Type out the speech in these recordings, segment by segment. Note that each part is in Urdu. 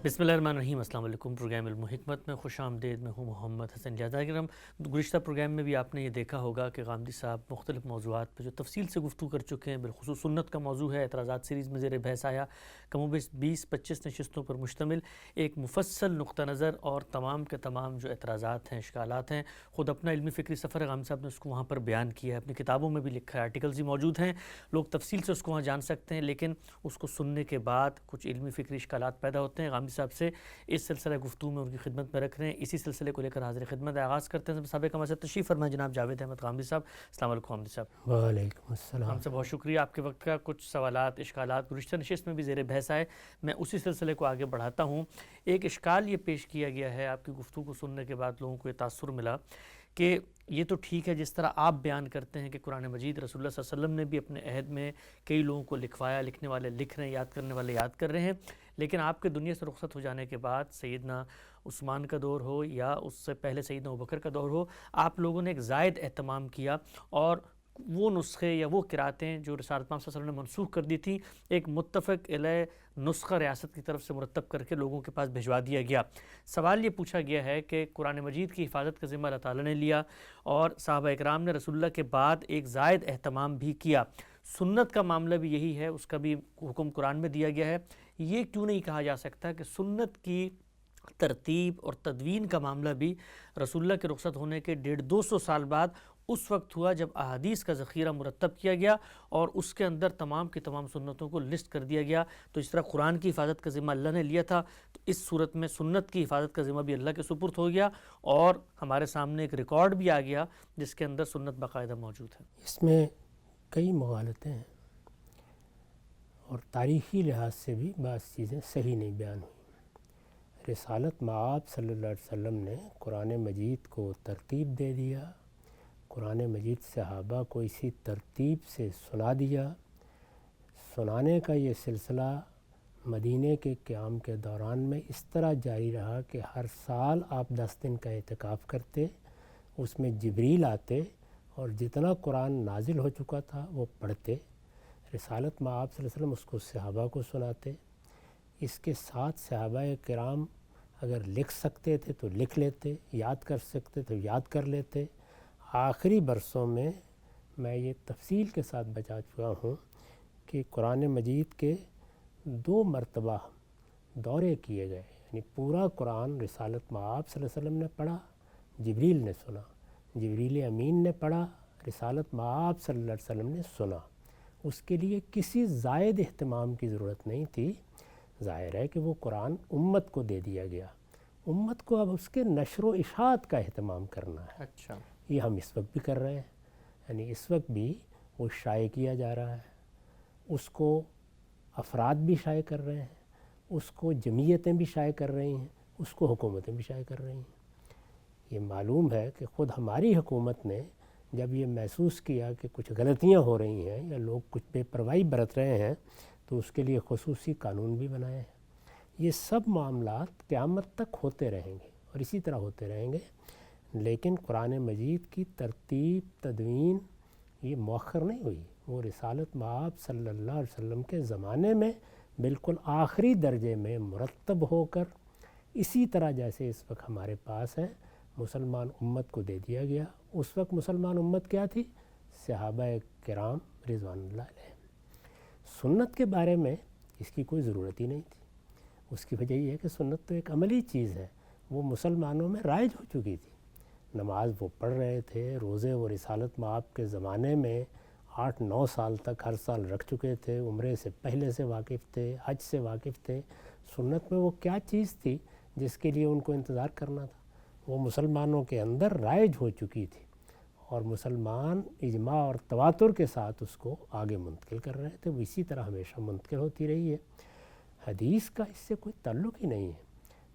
بسم اللہ الرحمن الرحیم۔ السلام علیکم۔ پروگرام علم و حکمت میں خوش آمدید۔ میں ہوں محمد حسن جاذا کرم۔ گزشتہ پروگرام میں بھی آپ نے یہ دیکھا ہوگا کہ غامدی صاحب مختلف موضوعات پہ جو تفصیل سے گفتگو کر چکے ہیں، بالخصوص سنت کا موضوع ہے، اعتراضات سیریز میں زیر بحث آیا، کم و بیش 20-25 نشستوں پر مشتمل ایک مفصل نقطہ نظر اور تمام کے تمام جو اعتراضات ہیں، اشکالات ہیں، خود اپنا علمی فکری سفر ہے غامدی صاحب نے اس کو وہاں پر بیان کیا ہے، اپنی کتابوں میں بھی لکھا ہے، آرٹیکلز ہی موجود ہیں، لوگ تفصیل سے اس کو وہاں جان سکتے ہیں، لیکن اس کو سننے کے بعد کچھ علمی فکری اشکالات پیدا ہوتے ہیں۔ غامدی صاحب سے اس سلسلہ گفتگو میں ان کی خدمت میں رکھ رہے ہیں، اسی سلسلے کو لے کر حاضر خدمت آغاز کرتے ہیں۔ سابق ہمارے ساتھ تشریف فرمائیں جناب جاوید احمد غامدی صاحب۔ السلام علیکم غامدی صاحب۔ وعلیکم السلام۔ ہم سے بہت شکریہ، آپ کے وقت کا کچھ سوالات اشکالات گزشتہ نشست میں بھی زیر بحث آئے، میں اسی سلسلے کو آگے بڑھاتا ہوں۔ ایک اشکال یہ پیش کیا گیا ہے، آپ کی گفتگو کو سننے کے بعد لوگوں کو یہ تاثر ملا کہ یہ تو ٹھیک ہے جس طرح آپ بیان کرتے ہیں کہ قرآن مجید رسول اللہ صلی اللہ علیہ وسلم نے بھی اپنے عہد میں کئی لوگوں کو لکھوایا، لکھنے والے لکھ رہے ہیں، یاد کرنے والے یاد کر رہے ہیں، لیکن آپ کے دنیا سے رخصت ہو جانے کے بعد سیدنا عثمان کا دور ہو یا اس سے پہلے سیدنا ابوبکر کا دور ہو، آپ لوگوں نے ایک زائد اہتمام کیا اور وہ نسخے یا وہ قراتیں جو رسالت پاک صلی اللہ علیہ وسلم نے منسوخ کر دی تھی، ایک متفق علیہ نسخہ ریاست کی طرف سے مرتب کر کے لوگوں کے پاس بھجوا دیا گیا۔ سوال یہ پوچھا گیا ہے کہ قرآن مجید کی حفاظت کا ذمہ اللہ تعالیٰ نے لیا اور صحابہ اکرام نے رسول اللہ کے بعد ایک زائد اہتمام بھی کیا، سنت کا معاملہ بھی یہی ہے، اس کا بھی حکم قرآن میں دیا گیا ہے، یہ کیوں نہیں کہا جا سکتا کہ سنت کی ترتیب اور تدوین کا معاملہ بھی رسول اللہ کے رخصت ہونے کے 150-200 سال بعد اس وقت ہوا جب احادیث کا ذخیرہ مرتب کیا گیا اور اس کے اندر تمام کی تمام سنتوں کو لسٹ کر دیا گیا۔ تو اس طرح قرآن کی حفاظت کا ذمہ اللہ نے لیا تھا، تو اس صورت میں سنت کی حفاظت کا ذمہ بھی اللہ کے سپرد ہو گیا اور ہمارے سامنے ایک ریکارڈ بھی آ گیا جس کے اندر سنت باقاعدہ موجود ہے۔ اس میں کئی مغالطیں ہیں اور تاریخی لحاظ سے بھی بعض چیزیں صحیح نہیں بیان ہوئی۔ رسالت مآب صلی اللہ علیہ وسلم نے قرآن مجید کو ترتیب دے دیا، قرآن مجید صحابہ کو اسی ترتیب سے سنا دیا۔ سنانے کا یہ سلسلہ مدینے کے قیام کے دوران میں اس طرح جاری رہا کہ ہر سال آپ 10 دن کا اعتکاف کرتے، اس میں جبریل آتے اور جتنا قرآن نازل ہو چکا تھا وہ پڑھتے، رسالت مآب صلی اللہ علیہ وسلم اس کو صحابہ کو سناتے۔ اس کے ساتھ صحابہ کرام اگر لکھ سکتے تھے تو لکھ لیتے، یاد کر سکتے تو یاد کر لیتے۔ آخری برسوں میں یہ تفصیل کے ساتھ بتا چکا ہوں کہ قرآن مجید کے 2 مرتبہ دورے کیے گئے، یعنی پورا قرآن رسالت مآب صلی اللہ علیہ وسلم نے پڑھا، جبریل نے سنا، جبریل امین نے پڑھا، رسالت مآب صلی اللہ علیہ وسلم نے سنا۔ اس کے لیے کسی زائد اہتمام کی ضرورت نہیں تھی۔ ظاہر ہے کہ وہ قرآن امت کو دے دیا گیا، امت کو اب اس کے نشر و اشاعت کا اہتمام کرنا ہے۔ اچھا، یہ ہم اس وقت بھی کر رہے ہیں، یعنی اس وقت بھی وہ شائع کیا جا رہا ہے، اس کو افراد بھی شائع کر رہے ہیں، اس کو جمعیتیں بھی شائع کر رہی ہیں، اس کو حکومتیں بھی شائع کر رہی ہیں۔ یہ معلوم ہے کہ خود ہماری حکومت نے جب یہ محسوس کیا کہ کچھ غلطیاں ہو رہی ہیں یا لوگ کچھ بے پرواہی برت رہے ہیں تو اس کے لیے خصوصی قانون بھی بنائے ہیں۔ یہ سب معاملات قیامت تک ہوتے رہیں گے اور اسی طرح ہوتے رہیں گے، لیکن قرآن مجید کی ترتیب تدوین یہ مؤخر نہیں ہوئی، وہ رسالت مآب صلی اللہ علیہ وسلم کے زمانے میں بالکل آخری درجے میں مرتب ہو کر اسی طرح جیسے اس وقت ہمارے پاس ہے مسلمان امت کو دے دیا گیا۔ اس وقت مسلمان امت کیا تھی؟ صحابہ کرام رضوان اللہ علیہ۔ سنت کے بارے میں اس کی کوئی ضرورت ہی نہیں تھی، اس کی وجہ یہ ہے کہ سنت تو ایک عملی چیز ہے، وہ مسلمانوں میں رائج ہو چکی تھی۔ نماز وہ پڑھ رہے تھے، روزے وہ رسالت مآب کے زمانے میں 8-9 سال تک ہر سال رکھ چکے تھے، عمرے سے پہلے سے واقف تھے، حج سے واقف تھے۔ سنت میں وہ کیا چیز تھی جس کے لیے ان کو انتظار کرنا تھا؟ وہ مسلمانوں کے اندر رائج ہو چکی تھی اور مسلمان اجماع اور تواتر کے ساتھ اس کو آگے منتقل کر رہے تھے، وہ اسی طرح ہمیشہ منتقل ہوتی رہی ہے۔ حدیث کا اس سے کوئی تعلق ہی نہیں ہے۔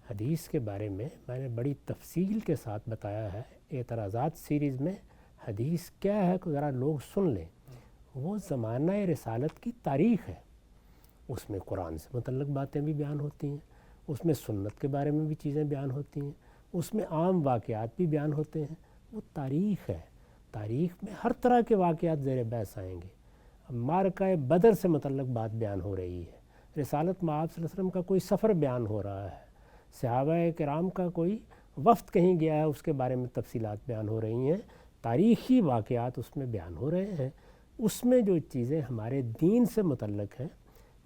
حدیث کے بارے میں نے بڑی تفصیل کے ساتھ بتایا ہے، اعتراضات سیریز میں حدیث کیا ہے کہ ذرا لوگ سن لیں۔ وہ زمانہ رسالت کی تاریخ ہے، اس میں قرآن سے متعلق باتیں بھی بیان ہوتی ہیں، اس میں سنت کے بارے میں بھی چیزیں بیان ہوتی ہیں، اس میں عام واقعات بھی بیان ہوتے ہیں۔ وہ تاریخ ہے، تاریخ میں ہر طرح کے واقعات زیر بحث آئیں گے۔ اب معرکہ بدر سے متعلق بات بیان ہو رہی ہے، رسالت مآب صلی اللہ علیہ وسلم کا کوئی سفر بیان ہو رہا ہے، صحابہ کرام کا کوئی وفد کہیں گیا ہے اس کے بارے میں تفصیلات بیان ہو رہی ہیں، تاریخی واقعات اس میں بیان ہو رہے ہیں، اس میں جو چیزیں ہمارے دین سے متعلق ہیں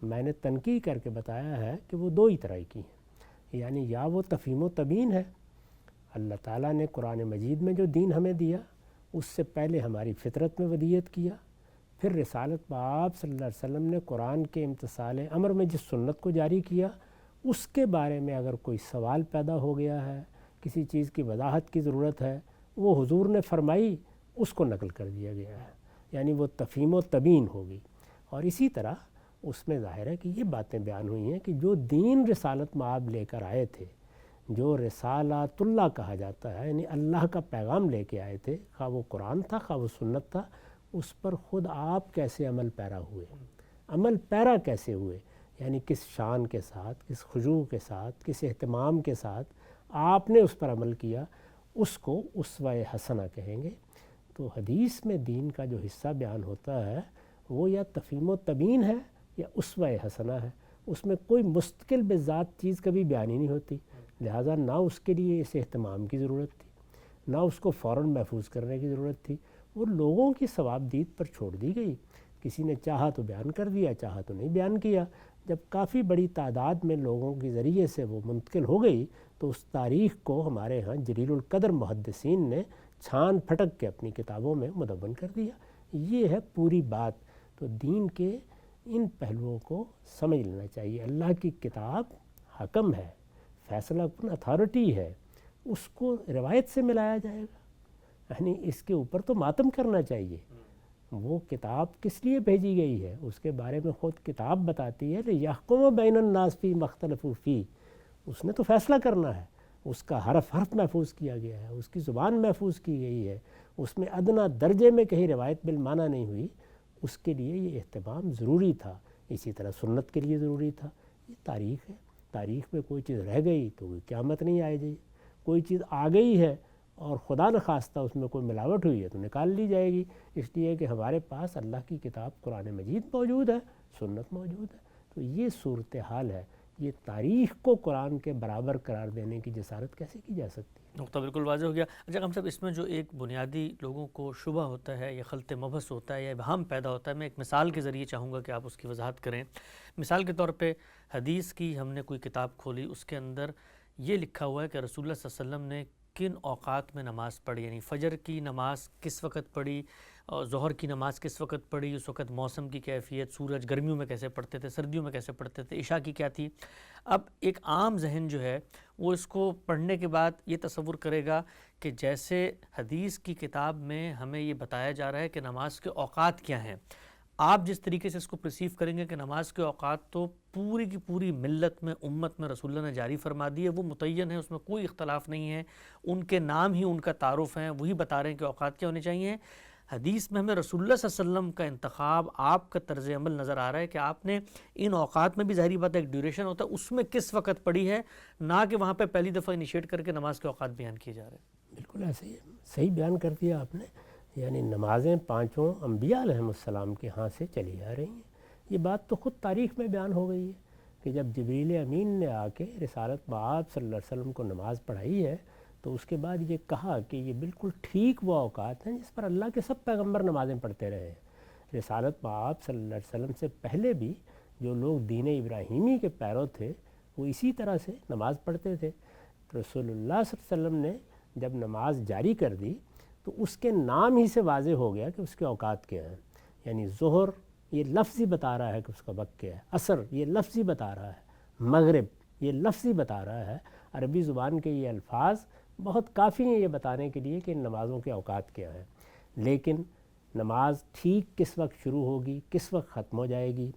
میں نے تنقید کر کے بتایا ہے کہ وہ دو ہی طرح کی ہیں، یعنی یا وہ تفہیم و تبیین ہے، اللہ تعالیٰ نے قرآن مجید میں جو دین ہمیں دیا اس سے پہلے ہماری فطرت میں ودیت کیا، پھر رسالت مآب صلی اللہ علیہ وسلم نے قرآن کے امتثال امر میں جس سنت کو جاری کیا اس کے بارے میں اگر کوئی سوال پیدا ہو گیا ہے، کسی چیز کی وضاحت کی ضرورت ہے، وہ حضور نے فرمائی اس کو نقل کر دیا گیا ہے، یعنی وہ تفہیم و تبیین ہوگی۔ اور اسی طرح اس میں ظاہر ہے کہ یہ باتیں بیان ہوئی ہیں کہ جو دین رسالت مآب لے کر آئے تھے، جو رسالات اللہ کہا جاتا ہے، یعنی اللہ کا پیغام لے کے آئے تھے، خواہ وہ قرآن تھا خواہ وہ سنت تھا، اس پر خود آپ کیسے عمل پیرا ہوئے، عمل پیرا کیسے ہوئے، یعنی کس شان کے ساتھ، کس خضوع کے ساتھ، کس اہتمام کے ساتھ آپ نے اس پر عمل کیا، اس کو اسوہ حسنہ کہیں گے۔ تو حدیث میں دین کا جو حصہ بیان ہوتا ہے وہ یا تفہیم و تبیین ہے یا اسوہ حسنہ ہے، اس میں کوئی مستقل بذات چیز کبھی بیان ہی نہیں ہوتی، لہٰذا نہ اس کے لیے اس اہتمام کی ضرورت تھی، نہ اس کو فوراً محفوظ کرنے کی ضرورت تھی، وہ لوگوں کی ثوابدید پر چھوڑ دی گئی، کسی نے چاہا تو بیان کر دیا، چاہا تو نہیں بیان کیا۔ جب کافی بڑی تعداد میں لوگوں کے ذریعے سے وہ منتقل ہو گئی تو اس تاریخ کو ہمارے ہاں جلیل القدر محدثین نے چھان پھٹک کے اپنی کتابوں میں مدون کر دیا۔ یہ ہے پوری بات۔ تو دین کے ان پہلوؤں کو سمجھ لینا چاہیے۔ اللہ کی کتاب حکم ہے، فیصلہ کن اتھارٹی ہے، اس کو روایت سے ملایا جائے گا، یعنی اس کے اوپر تو ماتم کرنا چاہیے۔ وہ کتاب کس لیے بھیجی گئی ہے اس کے بارے میں خود کتاب بتاتی ہے، لِیَحْکُمَ بَيْنَ النَّاسِ فِي مَا اخْتَلَفُوا فِیہِ، اس نے تو فیصلہ کرنا ہے، اس کا حرف محفوظ کیا گیا ہے، اس کی زبان محفوظ کی گئی ہے، اس میں ادنیٰ درجے میں کہیں روایت بالمعنی نہیں ہوئی، اس کے لیے یہ اہتمام ضروری تھا۔ اسی طرح سنت کے لیے ضروری تھا۔ یہ تاریخ ہے، تاریخ میں کوئی چیز رہ گئی تو قیامت نہیں آئے گی، کوئی چیز آ گئی ہے اور خدا نخواستہ اس میں کوئی ملاوٹ ہوئی ہے تو نکال لی جائے گی، اس لیے کہ ہمارے پاس اللہ کی کتاب قرآن مجید موجود ہے، سنت موجود ہے۔ تو یہ صورتحال ہے۔ یہ تاریخ کو قرآن کے برابر قرار دینے کی جسارت کیسے کی جا سکتی ہے؟ نقطہ بالکل واضح ہو گیا۔ اچھا ہم صاحب، اس میں جو ایک بنیادی لوگوں کو شبہ ہوتا ہے یا خلط مبحث ہوتا ہے یا ابہام پیدا ہوتا ہے، میں ایک مثال کے ذریعے چاہوں گا کہ آپ اس کی وضاحت کریں۔ مثال کے طور پہ حدیث کی ہم نے کوئی کتاب کھولی، اس کے اندر یہ لکھا ہوا ہے کہ رسول اللہ صلی اللہ علیہ وسلم نے کن اوقات میں نماز پڑھی، یعنی فجر کی نماز کس وقت پڑھی، اور ظہر کی نماز کس وقت پڑھی، اس وقت موسم کی کیفیت، سورج گرمیوں میں کیسے پڑتے تھے، سردیوں میں کیسے پڑتے تھے، عشاء کی کیا تھی۔ اب ایک عام ذہن جو ہے وہ اس کو پڑھنے کے بعد یہ تصور کرے گا کہ جیسے حدیث کی کتاب میں ہمیں یہ بتایا جا رہا ہے کہ نماز کے اوقات کیا ہیں، آپ جس طریقے سے اس کو پرسیو کریں گے کہ نماز کے اوقات تو پوری کی پوری ملت میں، امت میں رسول اللہ نے جاری فرما دی ہے، وہ متعین ہے، اس میں کوئی اختلاف نہیں ہے، ان کے نام ہی ان کا تعارف ہے، وہی بتا رہے ہیں کہ اوقات کیا ہونے چاہیے۔ حدیث میں ہمیں رسول اللہ صلی اللہ علیہ وسلم کا انتخاب، آپ کا طرز عمل نظر آ رہا ہے کہ آپ نے ان اوقات میں بھی ظاہری بات ہے ایک ڈیوریشن ہوتا ہے، اس میں کس وقت پڑھی ہے، نہ کہ وہاں پہ پہلی دفعہ انیشیٹ کر کے نماز کے اوقات بیان کیے جا رہے ہیں۔ بالکل ایسے ہی صحیح بیان کر دیا آپ نے، یعنی نمازیں پانچوں انبیاء علیہ السلام کے ہاں سے چلی آ رہی ہیں۔ یہ بات تو خود تاریخ میں بیان ہو گئی ہے کہ جب جبریل امین نے آ کے رسالت مآب صلی اللہ علیہ وسلم کو نماز پڑھائی ہے تو اس کے بعد یہ کہا کہ یہ بالکل ٹھیک وہ اوقات ہیں جس پر اللہ کے سب پیغمبر نمازیں پڑھتے رہے ہیں۔ رسالت مآب صلی اللہ علیہ وسلم سے پہلے بھی جو لوگ دین ابراہیمی کے پیرو تھے وہ اسی طرح سے نماز پڑھتے تھے۔ رسول اللہ صلی اللہ علیہ وسلم نے جب نماز جاری کر دی تو اس کے نام ہی سے واضح ہو گیا کہ اس کے اوقات کیا ہیں، یعنی ظہر یہ لفظی بتا رہا ہے کہ اس کا وقت کیا ہے، عصر یہ لفظی بتا رہا ہے، مغرب یہ لفظی بتا رہا ہے۔ عربی زبان کے یہ الفاظ بہت کافی ہیں یہ بتانے کے لیے کہ ان نمازوں کے اوقات کیا ہیں، لیکن نماز ٹھیک کس وقت شروع ہوگی، کس وقت ختم ہو جائے گی،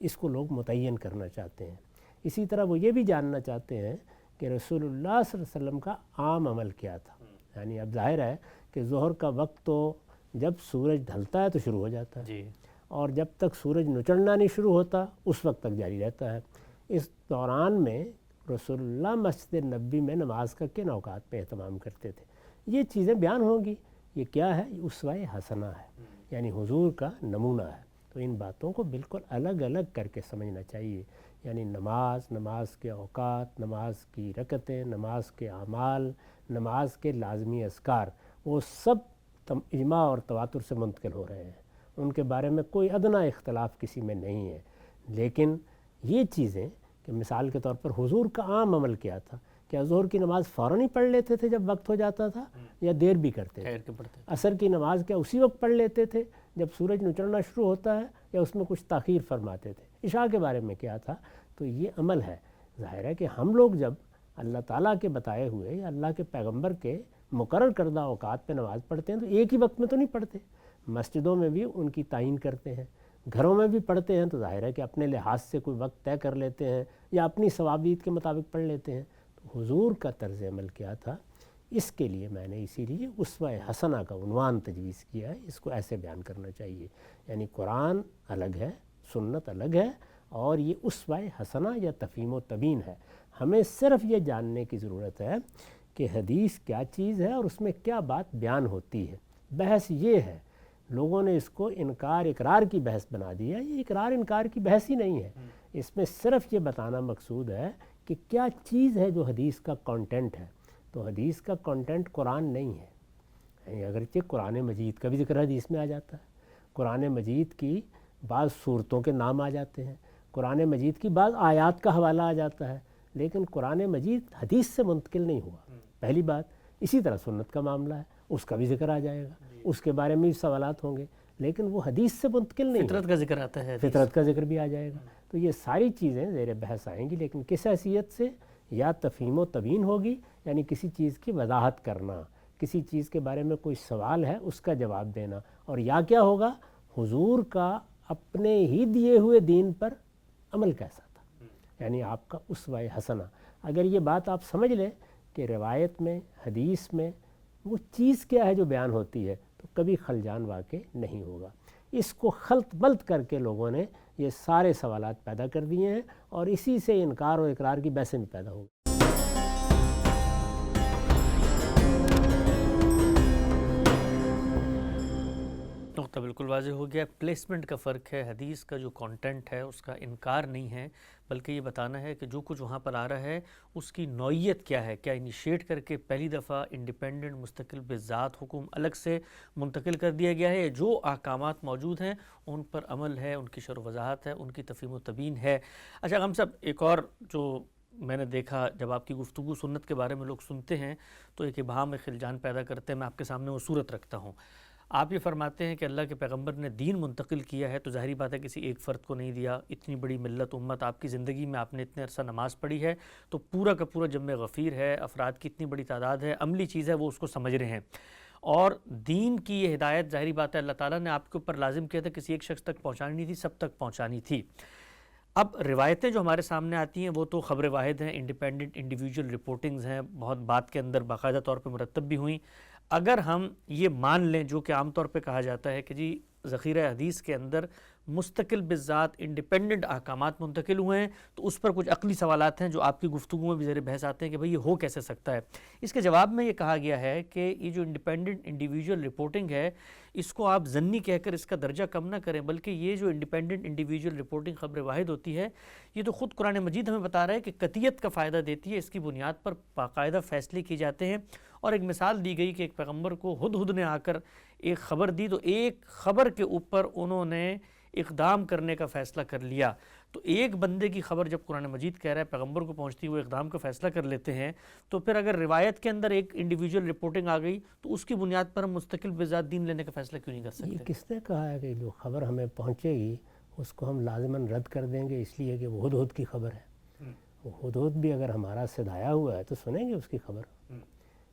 اس کو لوگ متعین کرنا چاہتے ہیں۔ اسی طرح وہ یہ بھی جاننا چاہتے ہیں کہ رسول اللہ صلی اللہ علیہ وسلم کا عام عمل کیا تھا، یعنی اب ظاہر ہے کہ ظہر کا وقت تو جب سورج ڈھلتا ہے تو شروع ہو جاتا ہے، اور جب تک سورج نچڑنا نہیں شروع ہوتا اس وقت تک جاری رہتا ہے۔ اس دوران میں رسول اللہ مسجد نبوی میں نماز کا کن اوقات پہ اہتمام کرتے تھے، یہ چیزیں بیان ہوں گی۔ یہ کیا ہے؟ اسوہ حسنہ ہے، یعنی حضور کا نمونہ ہے۔ تو ان باتوں کو بالکل الگ الگ کر کے سمجھنا چاہیے۔ یعنی نماز کے اوقات، نماز کی رکعتیں، نماز کے اعمال، نماز کے لازمی اذکار، وہ سب اجماع اور تواتر سے منتقل ہو رہے ہیں، ان کے بارے میں کوئی ادنیٰ اختلاف کسی میں نہیں ہے۔ لیکن یہ چیزیں کہ مثال کے طور پر حضور کا عام عمل کیا تھا، کیا ظہر کی نماز فوراً ہی پڑھ لیتے تھے جب وقت ہو جاتا تھا یا دیر بھی کرتے تھے؟ عصر کی نماز کیا اسی وقت پڑھ لیتے تھے جب سورج نچڑنا شروع ہوتا ہے یا اس میں کچھ تاخیر فرماتے تھے؟ عشاء کے بارے میں کیا تھا؟ تو یہ عمل ہے۔ ظاہر ہے کہ ہم لوگ جب اللہ تعالیٰ کے بتائے ہوئے یا اللہ کے پیغمبر کے مقرر کردہ اوقات پہ نماز پڑھتے ہیں تو ایک ہی وقت میں تو نہیں پڑھتے، مسجدوں میں بھی ان کی تعین کرتے ہیں، گھروں میں بھی پڑھتے ہیں، تو ظاہر ہے کہ اپنے لحاظ سے کوئی وقت طے کر لیتے ہیں یا اپنی ثوابیت کے مطابق پڑھ لیتے ہیں۔ تو حضور کا طرز عمل کیا تھا، اس کے لیے میں نے اسی لیے اسوہ حسنہ کا عنوان تجویز کیا ہے، اس کو ایسے بیان کرنا چاہیے، یعنی قرآن الگ ہے، سنت الگ ہے، اور یہ اسوہ حسنہ یا تفہیم و تبیین ہے۔ ہمیں صرف یہ جاننے کی ضرورت ہے کہ حدیث کیا چیز ہے اور اس میں کیا بات بیان ہوتی ہے۔ بحث یہ ہے، لوگوں نے اس کو انکار اقرار کی بحث بنا دیا، یہ اقرار انکار کی بحث ہی نہیں ہے، اس میں صرف یہ بتانا مقصود ہے کہ کیا چیز ہے جو حدیث کا کانٹینٹ ہے۔ تو حدیث کا کانٹینٹ قرآن نہیں ہے، یعنی اگرچہ قرآن مجید کا بھی ذکر حدیث میں آ جاتا ہے، قرآن مجید کی بعض صورتوں کے نام آ جاتے ہیں، قرآن مجید کی بعض آیات کا حوالہ آ جاتا ہے، لیکن قرآن مجید حدیث سے منتقل نہیں ہوا، پہلی بات۔ اسی طرح سنت کا معاملہ ہے، اس کا بھی ذکر آ جائے گا، اس کے بارے میں بھی سوالات ہوں گے، لیکن وہ حدیث سے منتقل نہیں، فطرت کا ذکر آتا ہے، فطرت کا ذکر بھی آ جائے گا۔ تو یہ ساری چیزیں زیر بحث آئیں گی، لیکن کس حیثیت سے؟ یا تفہیم و تبیین ہوگی، یعنی کسی چیز کی وضاحت کرنا، کسی چیز کے بارے میں کوئی سوال ہے اس کا جواب دینا، اور یا کیا ہوگا؟ حضور کا اپنے ہی دیے ہوئے دین پر عمل کیسا تھا، یعنی آپ کا اسوہ حسنہ۔ اگر یہ بات آپ سمجھ لیں کہ روایت میں، حدیث میں وہ چیز کیا ہے جو بیان ہوتی ہے، تو کبھی خلجان واقع نہیں ہوگا۔ اس کو خلط بلط کر کے لوگوں نے یہ سارے سوالات پیدا کر دیے ہیں، اور اسی سے انکار و اقرار کی بحثیں بھی پیدا ہو گئی۔ نقطہ بالکل واضح ہو گیا، پلیسمنٹ کا فرق ہے، حدیث کا جو کانٹینٹ ہے اس کا انکار نہیں ہے، بلکہ یہ بتانا ہے کہ جو کچھ وہاں پر آ رہا ہے اس کی نوعیت کیا ہے، کیا انیشیٹ کر کے پہلی دفعہ انڈیپینڈنٹ مستقل بذات حکم الگ سے منتقل کر دیا گیا ہے، جو احکامات موجود ہیں ان پر عمل ہے، ان کی شرح و وضاحت ہے، ان کی تفہیم و تبیین ہے۔ اچھا غم صاحب، ایک اور جو میں نے دیکھا جب آپ کی گفتگو سنت کے بارے میں لوگ سنتے ہیں تو ایک ابہام میں خلجان پیدا کرتے ہیں، میں آپ کے سامنے وہ صورت رکھتا ہوں۔ آپ یہ فرماتے ہیں کہ اللہ کے پیغمبر نے دین منتقل کیا ہے تو ظاہری بات ہے کسی ایک فرد کو نہیں دیا، اتنی بڑی ملت امت آپ کی زندگی میں، آپ نے اتنے عرصہ نماز پڑھی ہے تو پورا کا پورا جمع غفیر ہے، افراد کی اتنی بڑی تعداد ہے، عملی چیز ہے، وہ اس کو سمجھ رہے ہیں، اور دین کی یہ ہدایت ظاہری بات ہے اللہ تعالیٰ نے آپ کے اوپر لازم کیا تھا، کسی ایک شخص تک پہنچانی نہیں تھی، سب تک پہنچانی تھی۔ اب روایتیں جو ہمارے سامنے آتی ہیں وہ تو خبر واحد ہیں، انڈیپینڈنٹ انڈیویجول رپورٹنگز ہیں، بہت بات کے اندر باقاعدہ طور پہ مرتب بھی ہوئیں۔ اگر ہم یہ مان لیں جو کہ عام طور پہ کہا جاتا ہے کہ جی ذخیرہ حدیث کے اندر مستقل بالذات انڈیپینڈنٹ احکامات منتقل ہوئے ہیں، تو اس پر کچھ عقلی سوالات ہیں جو آپ کی گفتگو میں بھی زیر بحث آتے ہیں کہ بھئی یہ ہو کیسے سکتا ہے۔ اس کے جواب میں یہ کہا گیا ہے کہ یہ جو انڈیپینڈنٹ انڈیویجول رپورٹنگ ہے اس کو آپ ضنی کہہ کر اس کا درجہ کم نہ کریں، بلکہ یہ جو انڈیپینڈنٹ انڈیویجول رپورٹنگ خبر واحد ہوتی ہے یہ تو خود قرآن مجید ہمیں بتا رہا ہے کہ قطعیت کا فائدہ دیتی ہے، اس کی بنیاد پر باقاعدہ فیصلے کیے جاتے ہیں، اور ایک مثال دی گئی کہ ایک پیغمبر کو ہدہد نے آ کر ایک خبر دی تو ایک خبر کے اوپر انہوں نے اقدام کرنے کا فیصلہ کر لیا۔ تو ایک بندے کی خبر جب قرآن مجید کہہ رہا ہے پیغمبر کو پہنچتی ہوئے اقدام کا فیصلہ کر لیتے ہیں، تو پھر اگر روایت کے اندر ایک انڈیویجول رپورٹنگ آ گئی تو اس کی بنیاد پر ہم مستقل بذات دین لینے کا فیصلہ کیوں نہیں کر سکتے؟ یہ کس نے کہا ہے کہ جو خبر ہمیں پہنچے گی اس کو ہم لازماً رد کر دیں گے اس لیے کہ وہ ہدہد کی خبر ہے؟ وہ ہدہد بھی اگر ہمارا صدایا ہوا ہے تو سنیں گے اس کی خبر،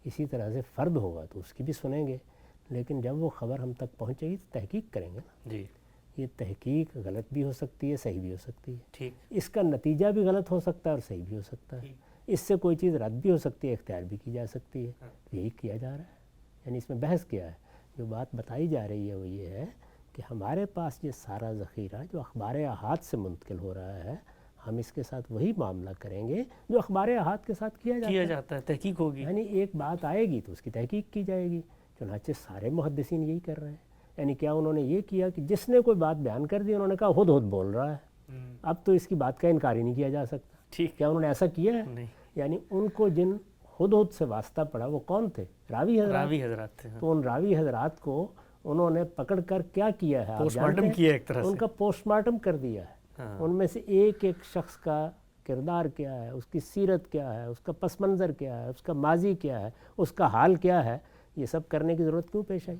اسی طرح سے فرد ہوگا تو اس کی بھی سنیں گے، لیکن جب وہ خبر ہم تک پہنچے گی تو تحقیق کریں گے نا۔ جی، یہ تحقیق غلط بھی ہو سکتی ہے، صحیح بھی ہو سکتی ہے، ٹھیک، اس کا نتیجہ بھی غلط ہو سکتا ہے اور صحیح بھی ہو سکتا ہے، اس سے کوئی چیز رد بھی ہو سکتی ہے، اختیار بھی کی جا سکتی ہے، یہی کیا جا رہا ہے، یعنی اس میں بحث کیا ہے؟ جو بات بتائی جا رہی ہے وہ یہ ہے کہ ہمارے پاس یہ سارا ذخیرہ جو اخبار احاد سے منتقل ہو رہا ہے، ہم اس کے ساتھ وہی معاملہ کریں گے جو اخبار احاد کے ساتھ کیا جاتا ہے، تحقیق ہوگی، یعنی ایک بات آئے گی تو اس کی تحقیق کی جائے گی، چنانچہ سارے محدثین یہی کر رہے ہیں۔ یعنی کیا انہوں نے یہ کیا کہ جس نے کوئی بات بیان کر دی انہوں نے کہا ہدہد بول رہا ہے، اب تو اس کی بات کا انکار ہی نہیں کیا جا سکتا. ٹھیک. کیا انہوں نے ایسا کیا ہے؟ نہیں. یعنی ان کو جن ہدہد سے واسطہ پڑا وہ کون تھے؟ راوی حضرات تھے. تو ان راوی حضرات کو انہوں نے پکڑ کر کیا کیا ہے؟ پوسٹ مارٹم کیا ایک طرح سے. ان کا پوسٹ مارٹم کر دیا ہے. ان میں سے ایک ایک شخص کا کردار کیا ہے، اس کی سیرت کیا ہے، اس کا پس منظر کیا ہے، اس کا ماضی کیا ہے، اس کا حال کیا ہے، یہ سب کرنے کی ضرورت کیوں پیش آئی؟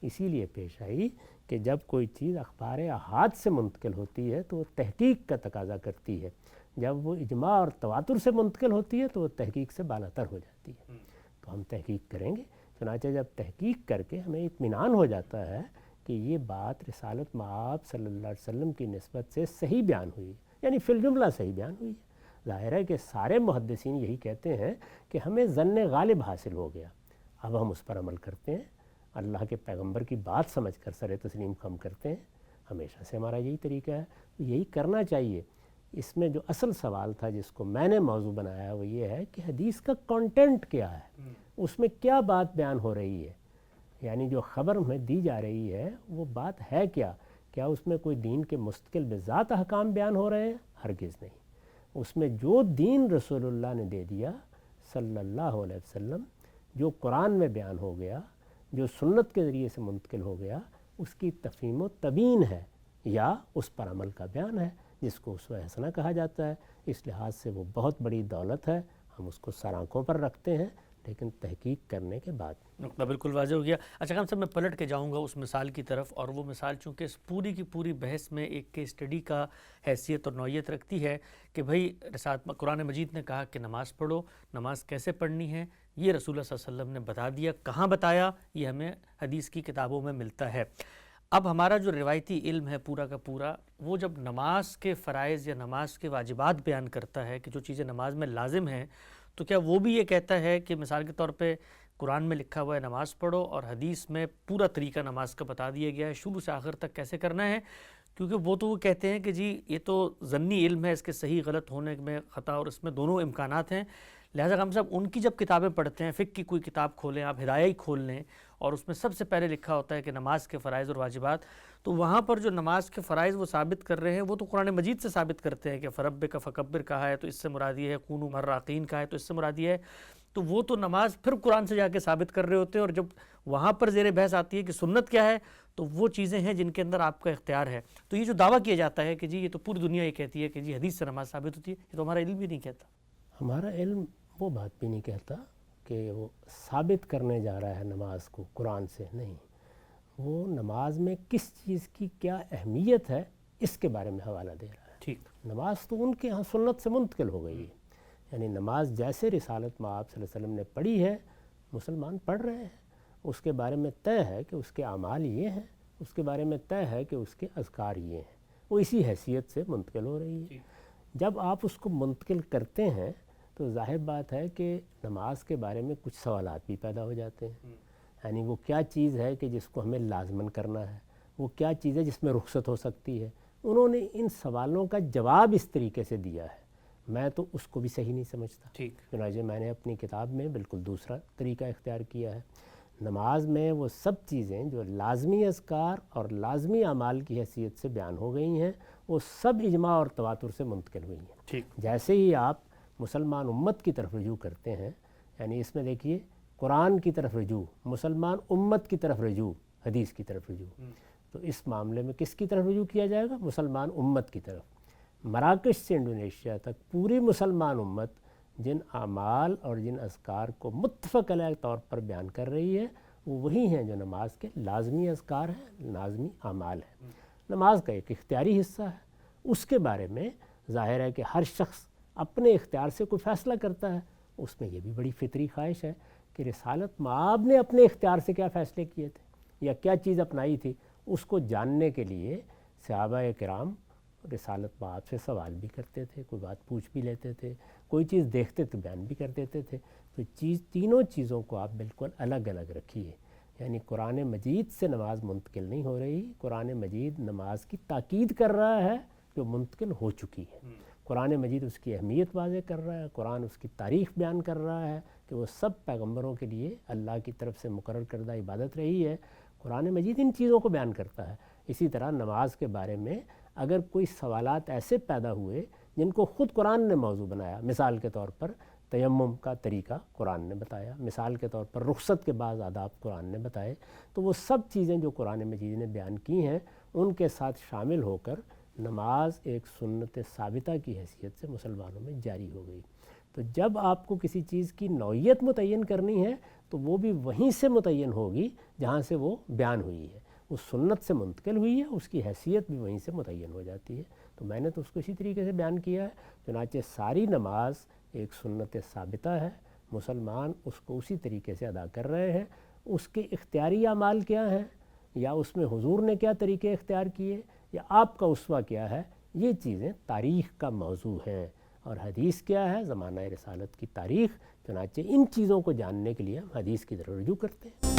اسی لیے پیش آئی کہ جب کوئی چیز اخبار احاد سے منتقل ہوتی ہے تو وہ تحقیق کا تقاضا کرتی ہے. جب وہ اجماع اور تواتر سے منتقل ہوتی ہے تو وہ تحقیق سے بالاتر ہو جاتی ہے. تو ہم تحقیق کریں گے. چنانچہ جب تحقیق کر کے ہمیں اطمینان ہو جاتا ہے کہ یہ بات رسالت مآب صلی اللہ علیہ وسلم کی نسبت سے صحیح بیان ہوئی، یعنی فی الجملہ صحیح بیان ہوئی ہے. ظاہر ہے کہ سارے محدثین یہی کہتے ہیں کہ ہمیں ظن غالب حاصل ہو گیا، اب ہم اس پر عمل کرتے ہیں، اللہ کے پیغمبر کی بات سمجھ کر سر تسلیم خم کرتے ہیں. ہمیشہ سے ہمارا یہی طریقہ ہے، یہی کرنا چاہیے. اس میں جو اصل سوال تھا جس کو میں نے موضوع بنایا وہ یہ ہے کہ حدیث کا کنٹینٹ کیا ہے، اس میں کیا بات بیان ہو رہی ہے، یعنی جو خبر ہمیں دی جا رہی ہے وہ بات ہے کیا؟ کیا اس میں کوئی دین کے مستقل بذات احکام بیان ہو رہے ہیں؟ ہرگز نہیں. اس میں جو دین رسول اللہ نے دے دیا صلی اللہ علیہ وسلم، جو قرآن میں بیان ہو گیا، جو سنت کے ذریعے سے منتقل ہو گیا، اس کی تفہیم و تبیین ہے یا اس پر عمل کا بیان ہے، جس کو اسوہ حسنہ کہا جاتا ہے. اس لحاظ سے وہ بہت بڑی دولت ہے، ہم اس کو سر آنکھوں پر رکھتے ہیں، لیکن تحقیق کرنے کے بعد. نقطہ بالکل واضح ہو گیا. اچھا خان صاحب، میں پلٹ کے جاؤں گا اس مثال کی طرف، اور وہ مثال چونکہ اس پوری کی پوری بحث میں ایک کیس اسٹڈی کا حیثیت اور نوعیت رکھتی ہے کہ بھئی قرآن مجید نے کہا کہ نماز پڑھو، نماز کیسے پڑھنی ہے یہ رسول اللہ صلی اللہ علیہ وسلم نے بتا دیا. کہاں بتایا؟ یہ ہمیں حدیث کی کتابوں میں ملتا ہے. اب ہمارا جو روایتی علم ہے پورا کا پورا، وہ جب نماز کے فرائض یا نماز کے واجبات بیان کرتا ہے کہ جو چیزیں نماز میں لازم ہیں، تو کیا وہ بھی یہ کہتا ہے کہ مثال کے طور پہ قرآن میں لکھا ہوا ہے نماز پڑھو، اور حدیث میں پورا طریقہ نماز کا بتا دیا گیا ہے شروع سے آخر تک کیسے کرنا ہے؟ کیونکہ وہ تو وہ کہتے ہیں کہ جی یہ تو ضنی علم ہے، اس کے صحیح غلط ہونے میں خطا اور اس میں دونوں امکانات ہیں. لہٰذا ہم صاحب ان کی جب کتابیں پڑھتے ہیں، فقہ کی کوئی کتاب کھولیں آپ، ہدایہ ہی کھول لیں، اور اس میں سب سے پہلے لکھا ہوتا ہے کہ نماز کے فرائض اور واجبات، تو وہاں پر جو نماز کے فرائض وہ ثابت کر رہے ہیں وہ تو قرآن مجید سے ثابت کرتے ہیں کہ فربک فکبر کہا ہے تو اس سے مراد یہ ہے، کونوا مع الراکعین کہا ہے تو اس سے مراد یہ ہے. تو وہ تو نماز پھر قرآن سے جا کے ثابت کر رہے ہوتے ہیں، اور جب وہاں پر زیر بحث آتی ہے کہ سنت کیا ہے، تو وہ چیزیں ہیں جن کے اندر آپ کا اختیار ہے. تو یہ جو دعویٰ کیا جاتا ہے کہ جی یہ تو پوری دنیا یہ کہتی ہے کہ جی حدیث سے نماز ثابت ہوتی ہے، یہ تو ہمارا علم بھی نہیں کہتا. ہمارا علم وہ بات بھی نہیں کہتا کہ وہ ثابت کرنے جا رہا ہے نماز کو قرآن سے. نہیں، وہ نماز میں کس چیز کی کیا اہمیت ہے اس کے بارے میں حوالہ دے رہا ہے. ٹھیک. نماز تو ان کے ہاں سنت سے منتقل ہو گئی ہے، یعنی نماز جیسے رسالت مآب صلی اللہ علیہ وسلم نے پڑھی ہے مسلمان پڑھ رہے ہیں. اس کے بارے میں طے ہے کہ اس کے اعمال یہ ہیں، اس کے بارے میں طے ہے کہ اس کے اذکار یہ ہیں، وہ اسی حیثیت سے منتقل ہو رہی ہے. جب آپ اس کو منتقل کرتے ہیں تو ظاہر بات ہے کہ نماز کے بارے میں کچھ سوالات بھی پیدا ہو جاتے ہیں. یعنی وہ کیا چیز ہے کہ جس کو ہمیں لازماً کرنا ہے، وہ کیا چیز ہے جس میں رخصت ہو سکتی ہے. انہوں نے ان سوالوں کا جواب اس طریقے سے دیا ہے، میں تو اس کو بھی صحیح نہیں سمجھتا. چنانچہ میں نے اپنی کتاب میں بالکل دوسرا طریقہ اختیار کیا ہے. نماز میں وہ سب چیزیں جو لازمی اذکار اور لازمی اعمال کی حیثیت سے بیان ہو گئی ہیں وہ سب اجماع اور تواتر سے منتقل ہوئی ہیں. جیسے ہی آپ مسلمان امت کی طرف رجوع کرتے ہیں، یعنی اس میں دیکھیے قرآن کی طرف رجوع، مسلمان امت کی طرف رجوع، حدیث کی طرف رجوع، تو اس معاملے میں کس کی طرف رجوع کیا جائے گا؟ مسلمان امت کی طرف. مراکش سے انڈونیشیا تک پوری مسلمان امت جن اعمال اور جن اذکار کو متفق علیہ طور پر بیان کر رہی ہے وہ وہی ہیں جو نماز کے لازمی اذکار ہیں، لازمی اعمال ہیں. نماز کا ایک اختیاری حصہ ہے، اس کے بارے میں ظاہر ہے کہ ہر شخص اپنے اختیار سے کوئی فیصلہ کرتا ہے. اس میں یہ بھی بڑی فطری خواہش ہے کہ رسالت مآب نے اپنے اختیار سے کیا فیصلے کیے تھے یا کیا چیز اپنائی تھی، اس کو جاننے کے لیے صحابہ کرام رسالت مآب سے سوال بھی کرتے تھے، کوئی بات پوچھ بھی لیتے تھے، کوئی چیز دیکھتے تو بیان بھی کر دیتے تھے. تو تینوں چیزوں کو آپ بالکل الگ الگ رکھیے. یعنی قرآن مجید سے نماز منتقل نہیں ہو رہی، قرآن مجید نماز کی تاکید کر رہا ہے جو منتقل ہو چکی ہے. قرآن مجید اس کی اہمیت واضح کر رہا ہے، قرآن اس کی تاریخ بیان کر رہا ہے کہ وہ سب پیغمبروں کے لیے اللہ کی طرف سے مقرر کردہ عبادت رہی ہے. قرآن مجید ان چیزوں کو بیان کرتا ہے. اسی طرح نماز کے بارے میں اگر کوئی سوالات ایسے پیدا ہوئے جن کو خود قرآن نے موضوع بنایا، مثال کے طور پر تیمم کا طریقہ قرآن نے بتایا، مثال کے طور پر رخصت کے بعض آداب قرآن نے بتائے، تو وہ سب چیزیں جو قرآن مجید نے بیان کی ہیں ان کے ساتھ شامل ہو کر نماز ایک سنت ثابتہ کی حیثیت سے مسلمانوں میں جاری ہو گئی۔ تو جب آپ کو کسی چیز کی نوعیت متعین کرنی ہے تو وہ بھی وہیں سے متعین ہوگی جہاں سے وہ بیان ہوئی ہے، اس سنت سے منتقل ہوئی ہے، اس کی حیثیت بھی وہیں سے متعین ہو جاتی ہے۔ تو میں نے تو اس کو اسی طریقے سے بیان کیا ہے، چنانچہ ساری نماز ایک سنت ثابتہ ہے، مسلمان اس کو اسی طریقے سے ادا کر رہے ہیں۔ اس کے اختیاری اعمال کیا ہیں، یا اس میں حضور نے کیا طریقے اختیار کیے، یا آپ کا اسوہ کیا ہے، یہ چیزیں تاریخ کا موضوع ہیں۔ اور حدیث کیا ہے، زمانہ رسالت کی تاریخ، چنانچہ ان چیزوں کو جاننے کے لیے ہم حدیث کی طرف رجوع کرتے ہیں۔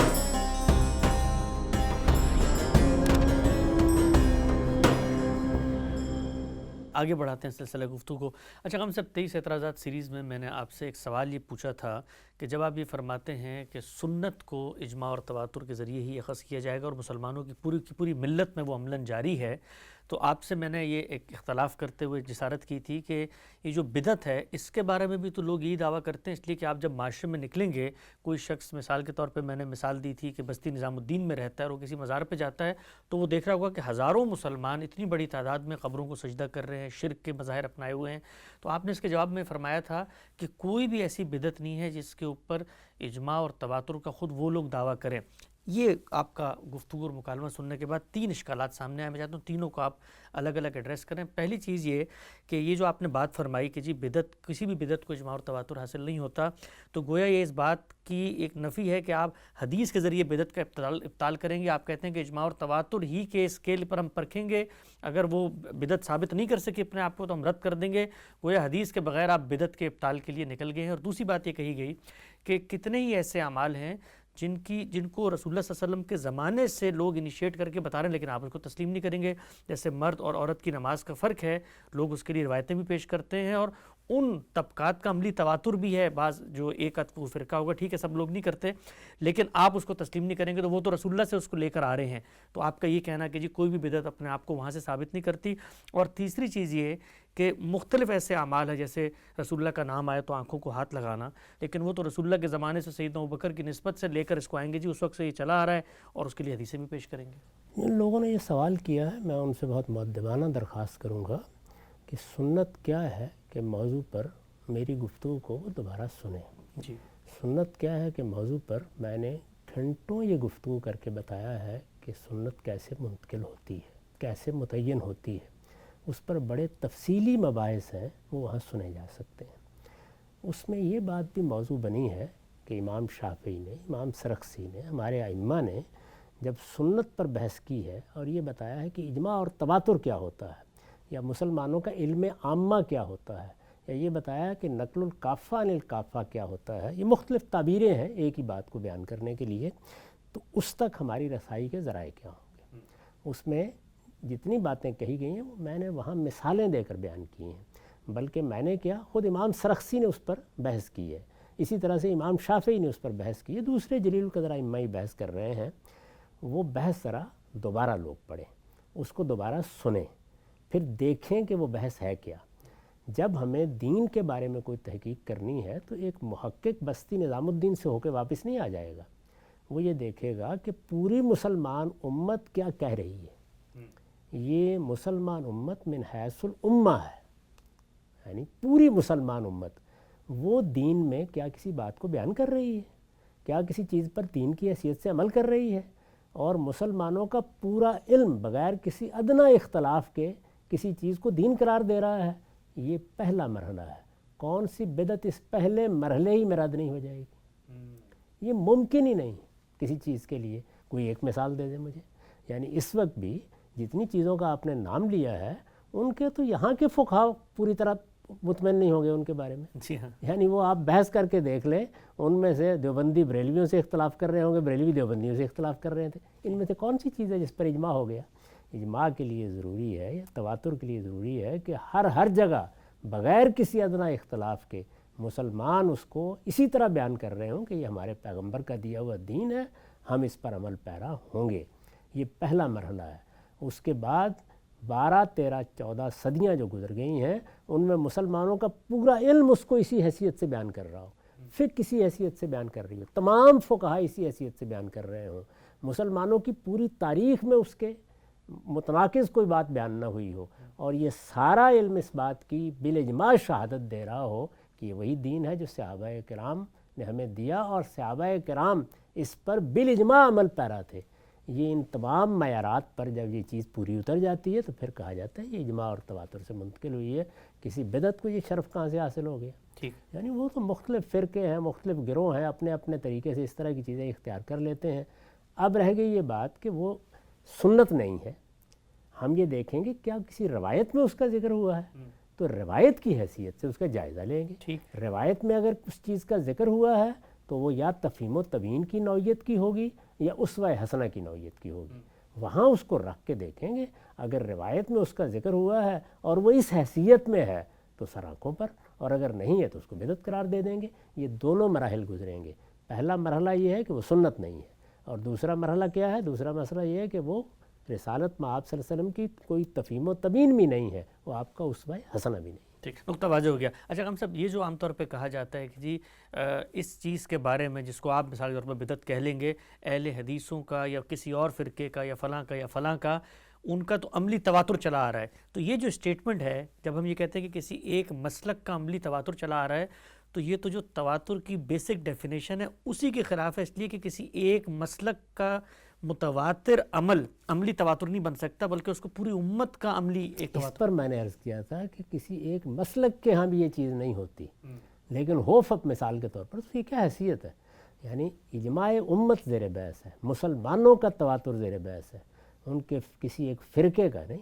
آگے بڑھاتے ہیں سلسلہ گفتگو کو۔ اچھا غم صاحب، 23 اعتراضات سیریز میں میں نے آپ سے ایک سوال یہ پوچھا تھا کہ جب آپ یہ فرماتے ہیں کہ سنت کو اجماع اور تواتر کے ذریعے ہی اخذ کیا جائے گا اور مسلمانوں کی پوری ملت میں وہ عملاً جاری ہے، تو آپ سے میں نے یہ ایک اختلاف کرتے ہوئے جسارت کی تھی کہ یہ جو بدعت ہے اس کے بارے میں بھی تو لوگ یہی دعویٰ کرتے ہیں، اس لیے کہ آپ جب معاشرے میں نکلیں گے، کوئی شخص مثال کے طور پہ میں نے مثال دی تھی کہ بستی نظام الدین میں رہتا ہے اور وہ کسی مزار پہ جاتا ہے تو وہ دیکھ رہا ہوگا کہ ہزاروں مسلمان اتنی بڑی تعداد میں قبروں کو سجدہ کر رہے ہیں، شرک کے مظاہر اپنائے ہوئے ہیں۔ تو آپ نے اس کے جواب میں فرمایا تھا کہ کوئی بھی ایسی بدعت نہیں ہے جس کے اوپر اجماع اور تواتر کا خود وہ لوگ دعویٰ کریں۔ یہ آپ کا گفتگو اور مکالمہ سننے کے بعد 3 اشکالات سامنے آئے، میں چاہتا ہوں تینوں کو آپ الگ الگ ایڈریس کریں۔ پہلی چیز یہ کہ یہ جو آپ نے بات فرمائی کہ جی بدعت، کسی بھی بدعت کو اجماع اور تواتر حاصل نہیں ہوتا، تو گویا یہ اس بات کی ایک نفی ہے کہ آپ حدیث کے ذریعے بدعت کا ابطال کریں گے۔ آپ کہتے ہیں کہ اجماع اور تواتر ہی کے اسکیل پر ہم پرکھیں گے، اگر وہ بدعت ثابت نہیں کر سکے اپنے آپ کو تو ہم رد کر دیں گے۔ گویا حدیث کے بغیر آپ بدعت کے ابطال کے لیے نکل گئے ہیں۔ اور دوسری بات یہ کہی گئی کہ کتنے ہی ایسے اعمال ہیں جن کو رسول اللہ صلی اللہ علیہ وسلم کے زمانے سے لوگ انیشیٹ کر کے بتا رہے ہیں لیکن آپ اس کو تسلیم نہیں کریں گے، جیسے مرد اور عورت کی نماز کا فرق ہے، لوگ اس کے لیے روایتیں بھی پیش کرتے ہیں، اور ان طبقات کا عملی تواتر بھی ہے، بعض جو ایک وہ فرقہ ہوگا، ٹھیک ہے سب لوگ نہیں کرتے لیکن آپ اس کو تسلیم نہیں کریں گے تو وہ تو رسول اللہ سے اس کو لے کر آ رہے ہیں۔ تو آپ کا یہ کہنا کہ جی کوئی بھی بدعت اپنے آپ کو وہاں سے ثابت نہیں کرتی۔ اور تیسری چیز یہ کہ مختلف ایسے اعمال ہیں جیسے رسول اللہ کا نام آئے تو آنکھوں کو ہاتھ لگانا، لیکن وہ تو رسول اللہ کے زمانے سے سیدنا ابوبکر کی نسبت سے لے کر اس کو آئیں گے، جی اس وقت سے یہ چلا آ رہا ہے اور اس کے لیے حدیثیں بھی پیش کریں گے۔ جن لوگوں نے یہ سوال کیا ہے میں ان سے بہت مؤدبانہ درخواست کروں گا کہ سنت کیا ہے کہ موضوع پر میری گفتگو کو وہ دوبارہ سنیں۔ جی سنت کیا ہے کہ موضوع پر میں نے گھنٹوں یہ گفتگو کر کے بتایا ہے کہ سنت کیسے منتقل ہوتی ہے، کیسے متعین ہوتی ہے، اس پر بڑے تفصیلی مباحث ہیں، وہ وہاں سنے جا سکتے ہیں۔ اس میں یہ بات بھی موضوع بنی ہے کہ امام شافعی نے، امام سرخسی نے، ہمارے ائمہ نے جب سنت پر بحث کی ہے اور یہ بتایا ہے کہ اجماع اور تواتر کیا ہوتا ہے، یا مسلمانوں کا علم عامہ کیا ہوتا ہے، یا یہ بتایا کہ نقل الکافہ عن الکافہ کیا ہوتا ہے، یہ مختلف تعبیریں ہیں ایک ہی بات کو بیان کرنے کے لیے، تو اس تک ہماری رسائی کے ذرائع کیا ہوں گے۔ اس میں جتنی باتیں کہی گئی ہیں وہ میں نے وہاں مثالیں دے کر بیان کی ہیں، بلکہ میں نے کیا خود امام سرخسی نے اس پر بحث کی ہے، اسی طرح سے امام شافعی نے اس پر بحث کی ہے، دوسرے جلیل القدر ائمہ ہی بحث کر رہے ہیں۔ وہ بحث ذرا دوبارہ لوگ پڑھیں، اس کو دوبارہ سنیں، پھر دیکھیں کہ وہ بحث ہے کیا۔ جب ہمیں دین کے بارے میں کوئی تحقیق کرنی ہے تو ایک محقق بستی نظام الدین سے ہو کے واپس نہیں آ جائے گا، وہ یہ دیکھے گا کہ پوری مسلمان امت کیا کہہ رہی ہے۔ یہ مسلمان امت من حیث الامہ ہے، یعنی پوری مسلمان امت وہ دین میں کیا کسی بات کو بیان کر رہی ہے، کیا کسی چیز پر دین کی حیثیت سے عمل کر رہی ہے، اور مسلمانوں کا پورا علم بغیر کسی ادنا اختلاف کے کسی چیز کو دین قرار دے رہا ہے۔ یہ پہلا مرحلہ ہے۔ کون سی بدعت اس پہلے مرحلے ہی میں رد نہیں ہو جائے گی؟ یہ ممکن ہی نہیں کسی چیز کے لیے۔ کوئی ایک مثال دے دے مجھے، یعنی اس وقت بھی جتنی چیزوں کا آپ نے نام لیا ہے ان کے تو یہاں کے فقہا پوری طرح مطمئن نہیں ہوں گے ان کے بارے میں۔ جی ہاں، یعنی وہ آپ بحث کر کے دیکھ لیں، ان میں سے دیوبندی بریلویوں سے اختلاف کر رہے ہوں گے، بریلوی دیوبندیوں سے اختلاف کر رہے تھے، ان میں سے کون سی چیز ہے جس پر اجماع ہو گیا؟ اجماع کے لیے ضروری ہے یا تواتر کے لیے ضروری ہے کہ ہر جگہ بغیر کسی ادنا اختلاف کے مسلمان اس کو اسی طرح بیان کر رہے ہوں کہ یہ ہمارے پیغمبر کا دیا ہوا دین ہے، ہم اس پر عمل پیرا ہوں گے۔ یہ پہلا مرحلہ ہے۔ اس کے بعد 12, 13, 14 صدیاں جو گزر گئی ہیں ان میں مسلمانوں کا پورا علم اس کو اسی حیثیت سے بیان کر رہا ہو، فقہ کسی حیثیت سے بیان کر رہی ہو، تمام فقہاء اسی حیثیت سے بیان کر رہے ہوں، مسلمانوں کی پوری تاریخ میں اس کے متناقض کوئی بات بیان نہ ہوئی ہو، اور یہ سارا علم اس بات کی بالاجماع شہادت دے رہا ہو کہ یہ وہی دین ہے جو صحابہ کرام نے ہمیں دیا، اور صحابہ کرام اس پر بالاجماع عمل پیرا تھے۔ یہ ان تمام معیارات پر جب یہ چیز پوری اتر جاتی ہے تو پھر کہا جاتا ہے یہ اجماع اور تواتر سے منتقل ہوئی ہے۔ کسی بدعت کو یہ شرف کہاں سے حاصل ہو گیا؟ ٹھیک، یعنی وہ تو مختلف فرقے ہیں، مختلف گروہ ہیں، اپنے اپنے طریقے سے اس طرح کی چیزیں اختیار کر لیتے ہیں۔ اب رہ گئی یہ بات کہ وہ سنت نہیں ہے، ہم یہ دیکھیں گے کیا کسی روایت میں اس کا ذکر ہوا ہے، تو روایت کی حیثیت سے اس کا جائزہ لیں گے۔ ٹھیک، روایت میں اگر اس چیز کا ذکر ہوا ہے تو وہ یا تفہیم و تبیین کی نوعیت کی ہوگی یا اسوہ حسنہ کی نوعیت کی ہوگی، وہاں اس کو رکھ کے دیکھیں گے۔ اگر روایت میں اس کا ذکر ہوا ہے اور وہ اس حیثیت میں ہے تو سر آنکھوں پر، اور اگر نہیں ہے تو اس کو بدعت قرار دے دیں گے۔ یہ دونوں مراحل گزریں گے۔ پہلا مرحلہ یہ ہے کہ وہ سنت نہیں ہے، اور دوسرا مرحلہ کیا ہے؟ دوسرا مسئلہ یہ ہے کہ وہ رسالت میں آپ صلی اللہ علیہ وسلم کی کوئی تفہیم و تبیین بھی نہیں ہے، وہ آپ کا اسوہ حسنہ بھی نہیں۔ ٹھیک، نقطہ واضح ہو گیا۔ اچھا غم صاحب، یہ جو عام طور پہ کہا جاتا ہے کہ جی اس چیز کے بارے میں جس کو آپ مثال کے طور پر بدعت کہہ لیں گے، اہل حدیثوں کا یا کسی اور فرقے کا یا فلاں کا ان کا تو عملی تواتر چلا آ رہا ہے، تو یہ جو اسٹیٹمنٹ ہے جب ہم یہ کہتے ہیں کہ کسی ایک مسلک کا عملی تواتر چلا آ رہا ہے، تو یہ تو جو تواتر کی بیسک ڈیفینیشن ہے اسی کے خلاف ہے، اس لیے کہ کسی ایک مسلک کا متواتر عملی تواتر نہیں بن سکتا، بلکہ اس کو پوری امت کا عملی ایک اس تواتر۔ پر میں نے عرض کیا تھا کہ کسی ایک مسلک کے ہاں بھی یہ چیز نہیں ہوتی، لیکن خوف مثال کے طور پر اس کی کیا حیثیت ہے؟ یعنی اجماع امت زیر بحث ہے، مسلمانوں کا تواتر زیر بحث ہے، ان کے کسی ایک فرقے کا نہیں۔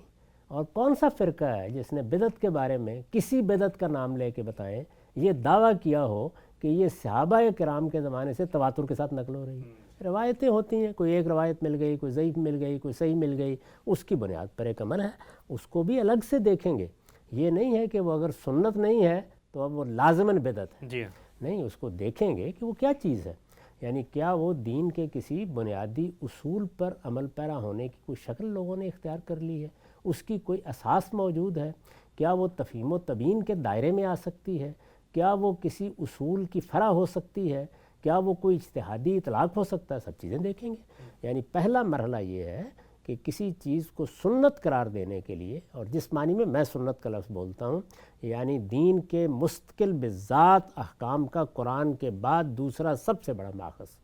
اور کون سا فرقہ ہے جس نے بدعت کے بارے میں کسی بدعت کا نام لے کے بتائیں یہ دعویٰ کیا ہو کہ یہ صحابہ کرام کے زمانے سے تواتر کے ساتھ نقل ہو رہی ہے؟ روایتیں ہوتی ہیں، کوئی ایک روایت مل گئی، کوئی ضعیف مل گئی، کوئی صحیح مل گئی، اس کی بنیاد پر ایک عمل ہے، اس کو بھی الگ سے دیکھیں گے۔ یہ نہیں ہے کہ وہ اگر سنت نہیں ہے تو اب وہ لازماً بدعت ہے، جی نہیں، اس کو دیکھیں گے کہ وہ کیا چیز ہے، یعنی کیا وہ دین کے کسی بنیادی اصول پر عمل پیرا ہونے کی کوئی شکل لوگوں نے اختیار کر لی ہے، اس کی کوئی اساس موجود ہے، کیا وہ تفہیم و تبیین کے دائرے میں آ سکتی ہے، کیا وہ کسی اصول کی فرع ہو سکتی ہے، کیا وہ کوئی اجتہادی اطلاق ہو سکتا ہے، سب چیزیں دیکھیں گے۔ یعنی پہلا مرحلہ یہ ہے کہ کسی چیز کو سنت قرار دینے کے لیے، اور جس معنی میں سنت کا لفظ بولتا ہوں، یعنی دین کے مستقل بذات احکام کا قرآن کے بعد دوسرا سب سے بڑا ماخذ،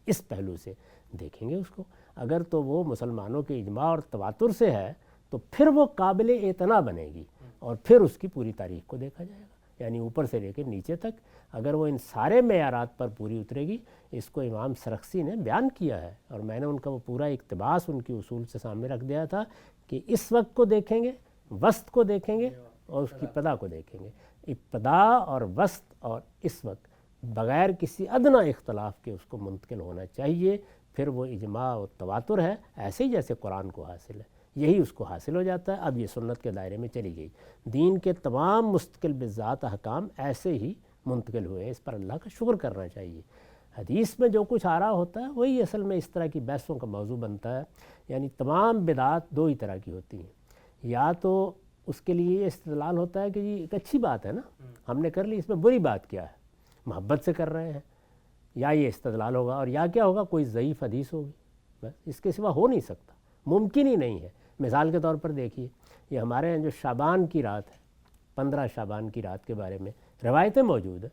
اس پہلو سے دیکھیں گے اس کو۔ اگر تو وہ مسلمانوں کے اجماع اور تواتر سے ہے تو پھر وہ قابل اعتنا بنے گی، اور پھر اس کی پوری تاریخ کو دیکھا جائے گا، یعنی اوپر سے لے کے نیچے تک۔ اگر وہ ان سارے معیارات پر پوری اترے گی، اس کو امام سرخسی نے بیان کیا ہے، اور میں نے ان کا وہ پورا اقتباس ان کی اصول سے سامنے رکھ دیا تھا کہ اس وقت کو دیکھیں گے، وسط کو دیکھیں گے، اور اس کی ابتدا کو دیکھیں گے۔ ابتدا اور وسط اور اس وقت بغیر کسی ادنیٰ اختلاف کے اس کو منتقل ہونا چاہیے، پھر وہ اجماع و تواتر ہے، ایسے ہی جیسے قرآن کو حاصل ہے، یہی اس کو حاصل ہو جاتا ہے۔ اب یہ سنت کے دائرے میں چلی گئی، دین کے تمام مستقل بذات احکام ایسے ہی منتقل ہوئے ہیں، اس پر اللہ کا شکر کرنا چاہیے۔ حدیث میں جو کچھ آ رہا ہوتا ہے وہی اصل میں اس طرح کی بحثوں کا موضوع بنتا ہے۔ یعنی تمام بدعات دو ہی طرح کی ہوتی ہیں، یا تو اس کے لیے یہ استدلال ہوتا ہے کہ یہ ایک اچھی بات ہے نا، ہم نے کر لی، اس میں بری بات کیا ہے، محبت سے کر رہے ہیں، یا یہ استدلال ہوگا، اور یا کیا ہوگا، کوئی ضعیف حدیث ہوگی، بس اس کے سوا ہو نہیں سکتا، ممکن ہی نہیں ہے۔ مثال کے طور پر دیکھیے، یہ ہمارے یہاں جو شعبان کی رات ہے، 15 شعبان کی رات کے بارے میں روایتیں موجود ہیں،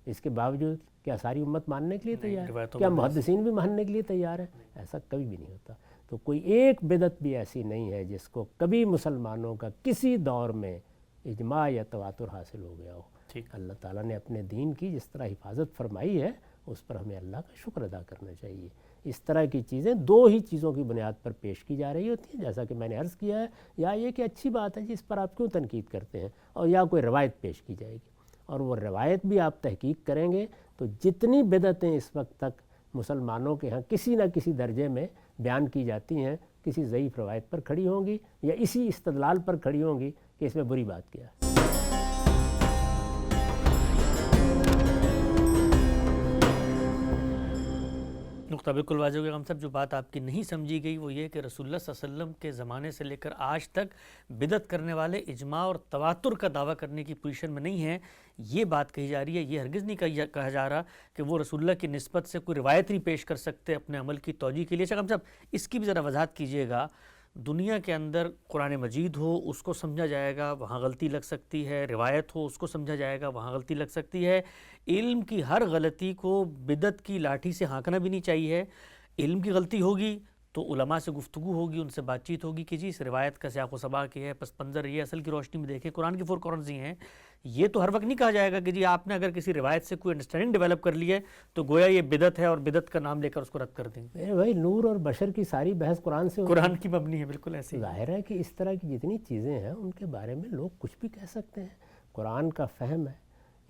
اس کے باوجود کیا ساری امت ماننے کے لیے تیار ہے؟ کیا محدثین بھی ماننے کے لیے تیار ہیں؟ ایسا کبھی بھی نہیں ہوتا۔ تو کوئی ایک بدعت بھی ایسی نہیں ہے جس کو کبھی مسلمانوں کا کسی دور میں اجماع یا تواتر حاصل ہو گیا ہو۔ اللہ تعالیٰ نے اپنے دین کی جس طرح حفاظت فرمائی ہے، اس پر ہمیں اللہ کا شکر ادا کرنا چاہیے۔ اس طرح کی چیزیں دو ہی چیزوں کی بنیاد پر پیش کی جا رہی ہوتی ہیں، جیسا کہ میں نے عرض کیا ہے، یا یہ کہ اچھی بات ہے جس پر آپ کیوں تنقید کرتے ہیں، اور یا کوئی روایت پیش کی جائے گی، اور وہ روایت بھی آپ تحقیق کریں گے تو جتنی بدعتیں اس وقت تک مسلمانوں کے ہاں کسی نہ کسی درجے میں بیان کی جاتی ہیں، کسی ضعیف روایت پر کھڑی ہوں گی یا اسی استدلال پر کھڑی ہوں گی کہ اس میں بری بات کیا ہے۔ نقطہ بالکل واضح ہو گیا. ہم سب جو بات آپ کی نہیں سمجھی گئی وہ یہ کہ رسول اللہ صلی اللہ علیہ وسلم کے زمانے سے لے کر آج تک بدعت کرنے والے اجماع اور تواتر کا دعویٰ کرنے کی پوزیشن میں نہیں ہیں. یہ بات کہی جا رہی ہے. یہ ہرگز نہیں کہا جا رہا کہ وہ رسول اللہ کی نسبت سے کوئی روایت نہیں پیش کر سکتے اپنے عمل کی توجیہ کے لیے. اچھا ہم صاحب اس کی بھی ذرا وضاحت کیجیے گا. دنیا کے اندر قرآن مجید ہو اس کو سمجھا جائے گا وہاں غلطی لگ سکتی ہے, روایت ہو اس کو سمجھا جائے گا وہاں غلطی لگ سکتی ہے. علم کی ہر غلطی کو بدعت کی لاٹھی سے ہانکنا بھی نہیں چاہیے. علم کی غلطی ہوگی تو علماء سے گفتگو ہوگی, ان سے بات چیت ہوگی کہ جی اس روایت کا سیاق و سباق یہ ہے, پس منظر یہ, اصل کی روشنی میں دیکھیں قرآن کی فور کارنرز ہیں. یہ تو ہر وقت نہیں کہا جائے گا کہ جی آپ نے اگر کسی روایت سے کوئی انڈرسٹینڈنگ ڈیولپ کر لی ہے تو گویا یہ بدعت ہے اور بدعت کا نام لے کر اس کو رد کر دیں گے. بھائی نور اور بشر کی ساری بحث قرآن سے قرآن کی مبنی ہے, بالکل ایسے ہی. ظاہر ہے کہ اس طرح کی جتنی چیزیں ہیں ان کے بارے میں لوگ کچھ بھی کہہ سکتے ہیں. قرآن کا فہم ہے,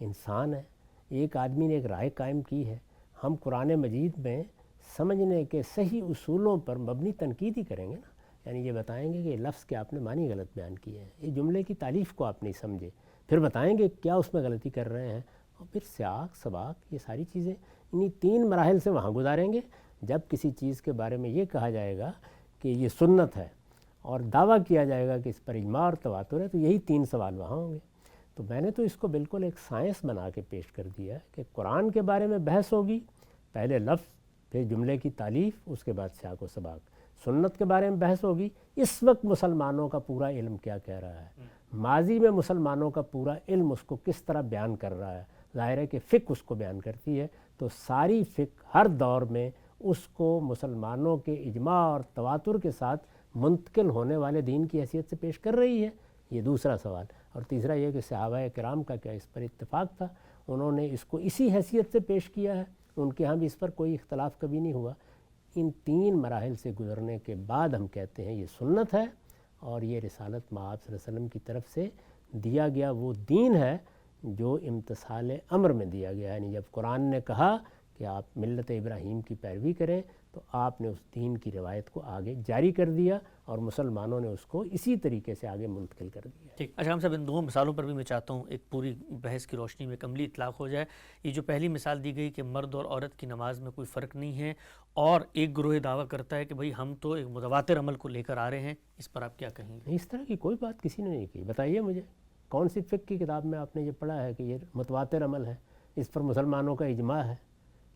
انسان ہے, ایک آدمی نے ایک رائے قائم کی ہے. ہم قرآن مجید میں سمجھنے کے صحیح اصولوں پر مبنی تنقید ہی کریں گے نا. یعنی یہ بتائیں گے کہ یہ لفظ کے آپ نے معنی غلط بیان کیے ہیں, یہ جملے کی تعریف کو آپ نہیں سمجھے, پھر بتائیں گے کیا اس میں غلطی کر رہے ہیں, اور پھر سیاق سباق یہ ساری چیزیں انہی 3 مراحل سے وہاں گزاریں گے. جب کسی چیز کے بارے میں یہ کہا جائے گا کہ یہ سنت ہے اور دعویٰ کیا جائے گا کہ اس پر اجماع اور تواتر ہے, تو یہی 3 سوال وہاں ہوں گے. تو میں نے تو اس کو بالکل ایک سائنس بنا کے پیش کر دیا ہے کہ قرآن کے بارے میں بحث ہوگی, پہلے لفظ پھر جملے کی تالیف, اس کے بعد سیاق و سباق. سنت کے بارے میں بحث ہوگی, اس وقت مسلمانوں کا پورا علم کیا کہہ رہا ہے, ماضی میں مسلمانوں کا پورا علم اس کو کس طرح بیان کر رہا ہے. ظاہر ہے کہ فقہ اس کو بیان کرتی ہے, تو ساری فقہ ہر دور میں اس کو مسلمانوں کے اجماع اور تواتر کے ساتھ منتقل ہونے والے دین کی حیثیت سے پیش کر رہی ہے. یہ دوسرا سوال. اور تیسرا یہ کہ صحابہ کرام کا کیا اس پر اتفاق تھا, انہوں نے اس کو اسی حیثیت سے پیش کیا ہے, ان کے ہاں بھی اس پر کوئی اختلاف کبھی نہیں ہوا. ان 3 مراحل سے گزرنے کے بعد ہم کہتے ہیں یہ سنت ہے اور یہ رسالت مآب صلی اللہ علیہ وسلم کی طرف سے دیا گیا وہ دین ہے جو امتثال امر میں دیا گیا ہے. یعنی جب قرآن نے کہا کہ آپ ملت ابراہیم کی پیروی کریں تو آپ نے اس دین کی روایت کو آگے جاری کر دیا اور مسلمانوں نے اس کو اسی طریقے سے آگے منتقل کر دیا. ٹھیک. اچھا ہم صاحب ان 2 مثالوں پر بھی میں چاہتا ہوں ایک پوری بحث کی روشنی میں عملی اطلاق ہو جائے. یہ جو پہلی مثال دی گئی کہ مرد اور عورت کی نماز میں کوئی فرق نہیں ہے, اور ایک گروہ دعویٰ کرتا ہے کہ بھئی ہم تو ایک متواتر عمل کو لے کر آ رہے ہیں, اس پر آپ کیا کہیں گے؟ اس طرح کی کوئی بات کسی نے نہیں کی. بتائیے مجھے کون سی فقہ کی کتاب میں آپ نے یہ پڑھا ہے کہ یہ متواتر عمل ہے, اس پر مسلمانوں کا اجماع ہے؟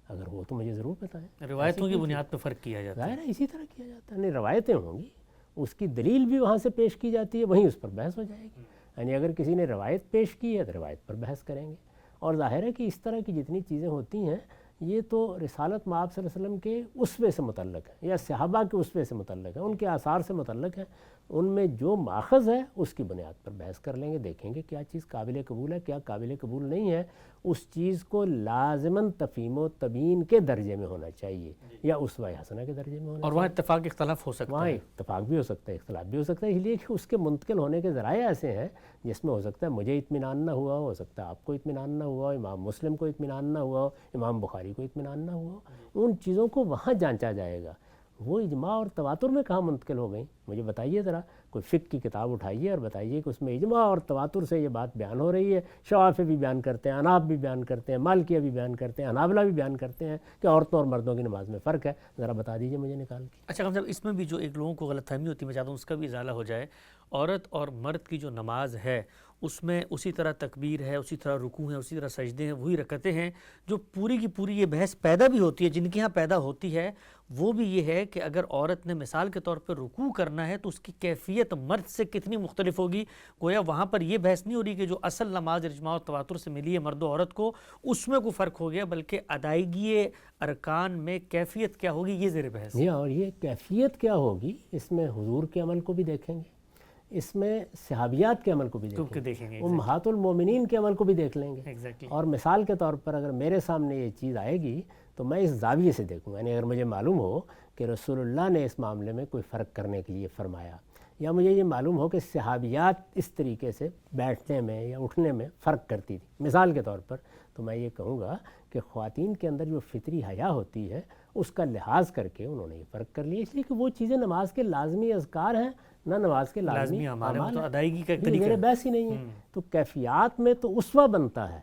اگر وہ تو مجھے ضرور بتائیں. روایتوں کی بنیاد پر فرق کیا جاتا ہے. ظاہر ہے اسی طرح کیا جاتا ہے. نہیں, روایتیں ہوں گی, اس کی دلیل بھی وہاں سے پیش کی جاتی ہے, وہیں اس پر بحث ہو جائے گی. یعنی اگر کسی نے روایت پیش کی ہے تو روایت پر بحث کریں گے. اور ظاہر ہے کہ اس طرح کی جتنی چیزیں ہوتی ہیں یہ تو رسالت مآب صلی اللہ علیہ وسلم کے اسوے سے متعلق ہے, یا صحابہ کے اسوے سے متعلق ہے, ان کے آثار سے متعلق ہے. ان میں جو ماخذ ہے اس کی بنیاد پر بحث کر لیں گے, دیکھیں گے کیا چیز قابل قبول ہے کیا قابل قبول نہیں ہے. اس چیز کو لازماً تفہیم و تبیین کے درجے میں ہونا چاہیے یا اسوہ حسنہ کے درجے میں ہونا چاہیے. اور وہاں اتفاق اختلاف ہو سکتا وہاں ہے. اتفاق بھی ہو سکتا ہے, اختلاف بھی ہو سکتا ہے, اس لیے کہ اس کے منتقل ہونے کے ذرائع ایسے ہیں جس میں ہو سکتا ہے مجھے اطمینان نہ ہوا ہو سکتا ہے آپ کو اطمینان نہ ہوا ہو, امام مسلم کو اطمینان نہ ہوا ہو, امام بخاری کو اطمینان نہ ہوا ہو. ان چیزوں کو وہاں جانچا جائے گا. وہ اجماع اور تواتر میں کہاں منتقل ہو گئیں؟ مجھے بتائیے ذرا, کوئی فقہ کی کتاب اٹھائیے اور بتائیے کہ اس میں اجماع اور تواتر سے یہ بات بیان ہو رہی ہے. شوافی بھی بیان کرتے ہیں, اناف بھی بیان کرتے ہیں, مالکیہ بھی بیان کرتے ہیں, حنابلہ بھی بیان کرتے ہیں کہ عورتوں اور مردوں کی نماز میں فرق ہے. ذرا بتا دیجئے مجھے نکال کے. اچھا صاحب اس میں بھی جو ایک لوگوں کو غلط فہمی ہوتی ہے, میں چاہتا ہوں اس کا بھی ازالہ ہو جائے. عورت اور مرد کی جو نماز ہے اس میں اسی طرح تکبیر ہے, اسی طرح رکوع ہے, اسی طرح سجدے ہیں, وہی رکعتیں ہیں. جو پوری کی پوری یہ بحث پیدا بھی ہوتی ہے, جن کے ہاں پیدا ہوتی ہے, وہ بھی یہ ہے کہ اگر عورت نے مثال کے طور پر رکوع کرنا ہے تو اس کی کیفیت مرد سے کتنی مختلف ہوگی. گویا وہاں پر یہ بحث نہیں ہو رہی کہ جو اصل نماز اجماع و تواتر سے ملی ہے مرد و عورت کو, اس میں کوئی فرق ہو گیا, بلکہ ادائیگی ارکان میں کیفیت کیا ہوگی یہ زیر بحث ہے. اور یہ کیفیت کیا ہوگی, اس میں حضور کے عمل کو بھی دیکھیں گے, اس میں صحابیات کے عمل کو بھی دیکھیں گے, امہات المومنین کے عمل کو بھی دیکھ لیں گے. اور مثال کے طور پر اگر میرے سامنے یہ چیز آئے گی تو میں اس زاویے سے دیکھوں گا. یعنی اگر مجھے معلوم ہو کہ رسول اللہ نے اس معاملے میں کوئی فرق کرنے کے لیے فرمایا, یا مجھے یہ معلوم ہو کہ صحابیات اس طریقے سے بیٹھنے میں یا اٹھنے میں فرق کرتی تھی مثال کے طور پر, تو میں یہ کہوں گا کہ خواتین کے اندر جو فطری حیا ہوتی ہے اس کا لحاظ کر کے انہوں نے یہ فرق کر لیا, اس لیے کہ وہ چیزیں نماز کے لازمی اذکار ہیں نہ نماز کے لازمی اعمال ہیں, تو ادائیگی کا ایک طریقہ بحث ہی نہیں ہے. تو کیفیات میں تو اسوہ بنتا ہے,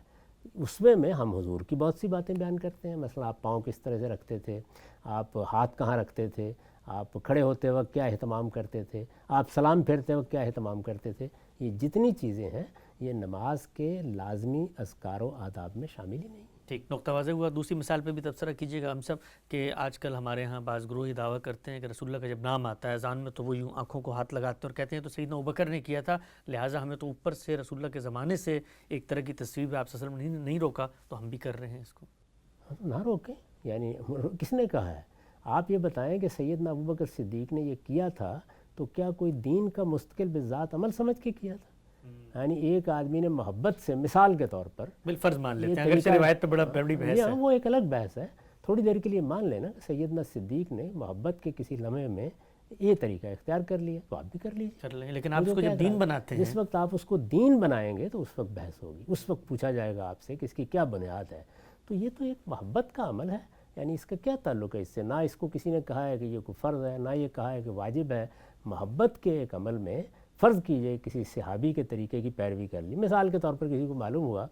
اس میں ہم حضور کی بہت سی باتیں بیان کرتے ہیں. مثلا آپ پاؤں کس طرح سے رکھتے تھے, آپ ہاتھ کہاں رکھتے تھے, آپ کھڑے ہوتے وقت کیا اہتمام کرتے تھے, آپ سلام پھیرتے وقت کیا اہتمام کرتے تھے. یہ جتنی چیزیں ہیں یہ نماز کے لازمی اذکار و آداب میں شامل ہی نہیں. ٹھیک, نقطہ واضح ہوا. دوسری مثال پہ بھی تبصرہ کیجیے گا ہم سب کہ آج کل ہمارے ہاں بعض گروہ یہ دعویٰ کرتے ہیں کہ رسول اللہ کا جب نام آتا ہے اذان میں تو وہ یوں آنکھوں کو ہاتھ لگاتے ہیں اور کہتے ہیں تو سیدنا ابوبکر نے کیا تھا, لہٰذا ہمیں تو اوپر سے رسول اللہ کے زمانے سے ایک طرح کی تصویر بھی آپ صلی اللہ علیہ وسلم نے نہیں روکا, تو ہم بھی کر رہے ہیں اس کو. نہ روکیں, یعنی کس نے کہا ہے؟ آپ یہ بتائیں کہ سیدنا ابوبکر صدیق نے یہ کیا تھا تو کیا کوئی دین کا مستقل بذات عمل سمجھ کے کیا تھا؟ یعنی ایک آدمی نے محبت سے, مثال کے طور پر بالفرض مان لیتے ہیں, اگرچہ روایت پہ بڑی بحث ہے, وہ ایک الگ بحث ہے. تھوڑی دیر کے لیے مان لینا کہ سیدنا صدیق نے محبت کے کسی لمحے میں یہ طریقہ اختیار کر لیا, تو آپ بھی کر لیجیے. کر لیں, لیکن آپ اس کو جب دین بناتے ہیں, جس وقت آپ اس کو دین بنائیں گے تو اس وقت بحث ہوگی, اس وقت پوچھا جائے گا آپ سے کہ اس کی کیا بنیاد ہے. تو یہ تو ایک محبت کا عمل ہے, یعنی اس کا کیا تعلق ہے اس سے؟ نہ اس کو کسی نے کہا ہے کہ یہ کوئی فرض ہے, نہ یہ کہا ہے کہ واجب ہے. محبت کے ایک عمل میں فرض کیجئے کسی صحابی کے طریقے کی پیروی کر لی. مثال کے طور پر کسی کو معلوم ہوا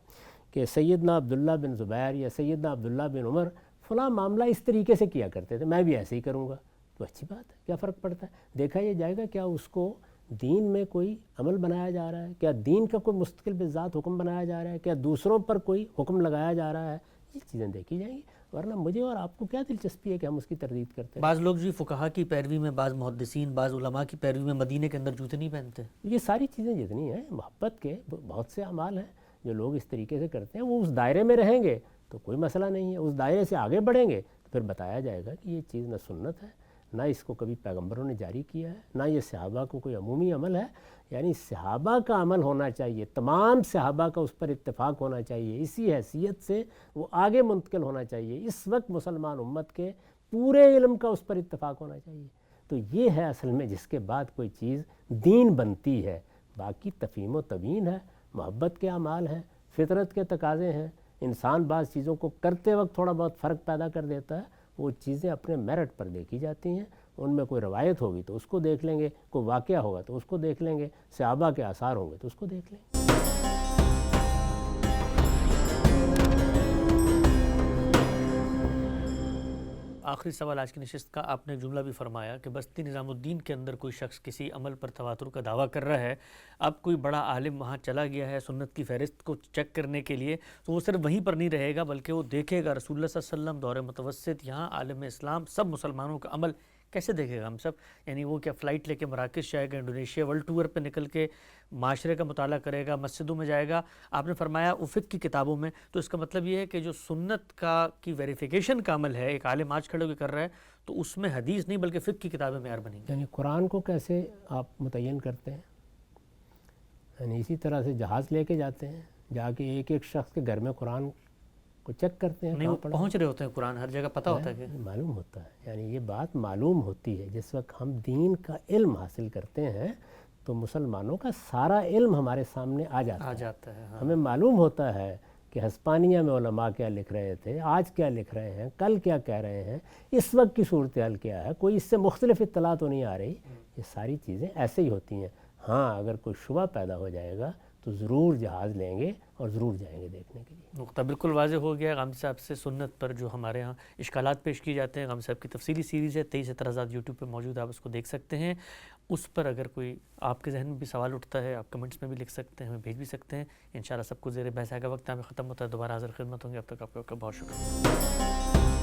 کہ سیدنا عبداللہ بن زبیر یا سیدنا عبداللہ بن عمر فلاں معاملہ اس طریقے سے کیا کرتے تھے, میں بھی ایسے ہی کروں گا, تو اچھی بات ہے, کیا فرق پڑتا ہے؟ دیکھا یہ جائے گا کیا اس کو دین میں کوئی عمل بنایا جا رہا ہے, کیا دین کا کوئی مستقل بذات حکم بنایا جا رہا ہے, کیا دوسروں پر کوئی حکم لگایا جا رہا ہے. یہ چیزیں دیکھی جائیں گی, ورنہ مجھے اور آپ کو کیا دلچسپی ہے کہ ہم اس کی تردید کرتے ہیں. بعض لوگ جی فقہا کی پیروی میں, بعض محدثین, بعض علماء کی پیروی میں مدینے کے اندر جوتے نہیں پہنتے. یہ ساری چیزیں جتنی ہیں محبت کے بہت سے اعمال ہیں جو لوگ اس طریقے سے کرتے ہیں. وہ اس دائرے میں رہیں گے تو کوئی مسئلہ نہیں ہے, اس دائرے سے آگے بڑھیں گے تو پھر بتایا جائے گا کہ یہ چیز نہ سنت ہے, نہ اس کو کبھی پیغمبروں نے جاری کیا ہے, نہ یہ صحابہ کو کوئی عمومی عمل ہے. یعنی صحابہ کا عمل ہونا چاہیے, تمام صحابہ کا اس پر اتفاق ہونا چاہیے, اسی حیثیت سے وہ آگے منتقل ہونا چاہیے. اس وقت مسلمان امت کے پورے علم کا اس پر اتفاق ہونا چاہیے. تو یہ ہے اصل میں جس کے بعد کوئی چیز دین بنتی ہے. باقی تفہیم و تبیین ہے, محبت کے اعمال ہیں, فطرت کے تقاضے ہیں. انسان بعض چیزوں کو کرتے وقت تھوڑا بہت فرق پیدا کر دیتا ہے, وہ چیزیں اپنے میرٹ پر دیکھی جاتی ہیں. ان میں کوئی روایت ہوگی تو اس کو دیکھ لیں گے, کوئی واقعہ ہوگا تو اس کو دیکھ لیں گے, صحابہ کے آثار ہوں گے تو اس کو دیکھ لیں گے. آخری سوال آج کی نشست کا, آپ نے جملہ بھی فرمایا کہ بستی نظام الدین کے اندر کوئی شخص کسی عمل پر تواتر کا دعویٰ کر رہا ہے, اب کوئی بڑا عالم وہاں چلا گیا ہے سنت کی فہرست کو چیک کرنے کے لیے, تو وہ صرف وہیں پر نہیں رہے گا بلکہ وہ دیکھے گا رسول اللہ صلی اللہ علیہ وسلم, دور متوسط, یہاں عالم اسلام, سب مسلمانوں کا عمل کیسے دیکھے گا ہم سب. یعنی وہ کیا فلائٹ لے کے مراکش جائے گا, انڈونیشیا ورلڈ ٹور پہ نکل کے معاشرے کا مطالعہ کرے گا, مسجدوں میں جائے گا, آپ نے فرمایا فقہ کی کتابوں میں, تو اس کا مطلب یہ ہے کہ جو سنت کی ویریفیکیشن کا عمل ہے ایک عالم آج کھڑے ہو کے کر رہا ہے, تو اس میں حدیث نہیں بلکہ فقہ کی کتابیں معیار بنیں گی. یعنی قرآن کو کیسے آپ متعین کرتے ہیں؟ یعنی اسی طرح سے جہاز لے کے جاتے ہیں, جا کے ایک ایک شخص کے گھر میں قرآن کو چیک کرتے ہیں. نہیں, وہ پہنچ رہے ہوتے ہیں, قرآن ہر جگہ پتہ ہوتا ہے کہ معلوم ہوتا ہے. یعنی یہ بات معلوم ہوتی ہے جس وقت ہم دین کا علم حاصل کرتے ہیں تو مسلمانوں کا سارا علم ہمارے سامنے آ جاتا ہے. ہمیں معلوم ہوتا ہے کہ ہسپانیہ میں علماء کیا لکھ رہے تھے, آج کیا لکھ رہے ہیں, کل کیا کہہ رہے ہیں, اس وقت کی صورتحال کیا ہے, کوئی اس سے مختلف اطلاع تو نہیں آ رہی. یہ ساری چیزیں ایسے ہی ہوتی ہیں. ہاں, اگر کوئی شبہ پیدا ہو جائے گا تو ضرور جہاز لیں گے اور ضرور جائیں گے دیکھنے کے لیے. نقطہ بالکل واضح ہو گیا. غامدی صاحب سے سنت پر جو ہمارے ہاں اشکالات پیش کیے جاتے ہیں, غامدی صاحب کی تفصیلی سیریز ہے, 23 اعتراضات یوٹیوب پہ موجود, آپ اس کو دیکھ سکتے ہیں. اس پر اگر کوئی آپ کے ذہن میں بھی سوال اٹھتا ہے, آپ کمنٹس میں بھی لکھ سکتے ہیں, ہمیں بھیج بھی سکتے ہیں. انشاءاللہ سب کو زیر بحث آئے گا. وقت ہمیں ختم ہوتا ہے, دوبارہ حاضر خدمت ہوں گے. اب تک آپ کا بہت شکریہ.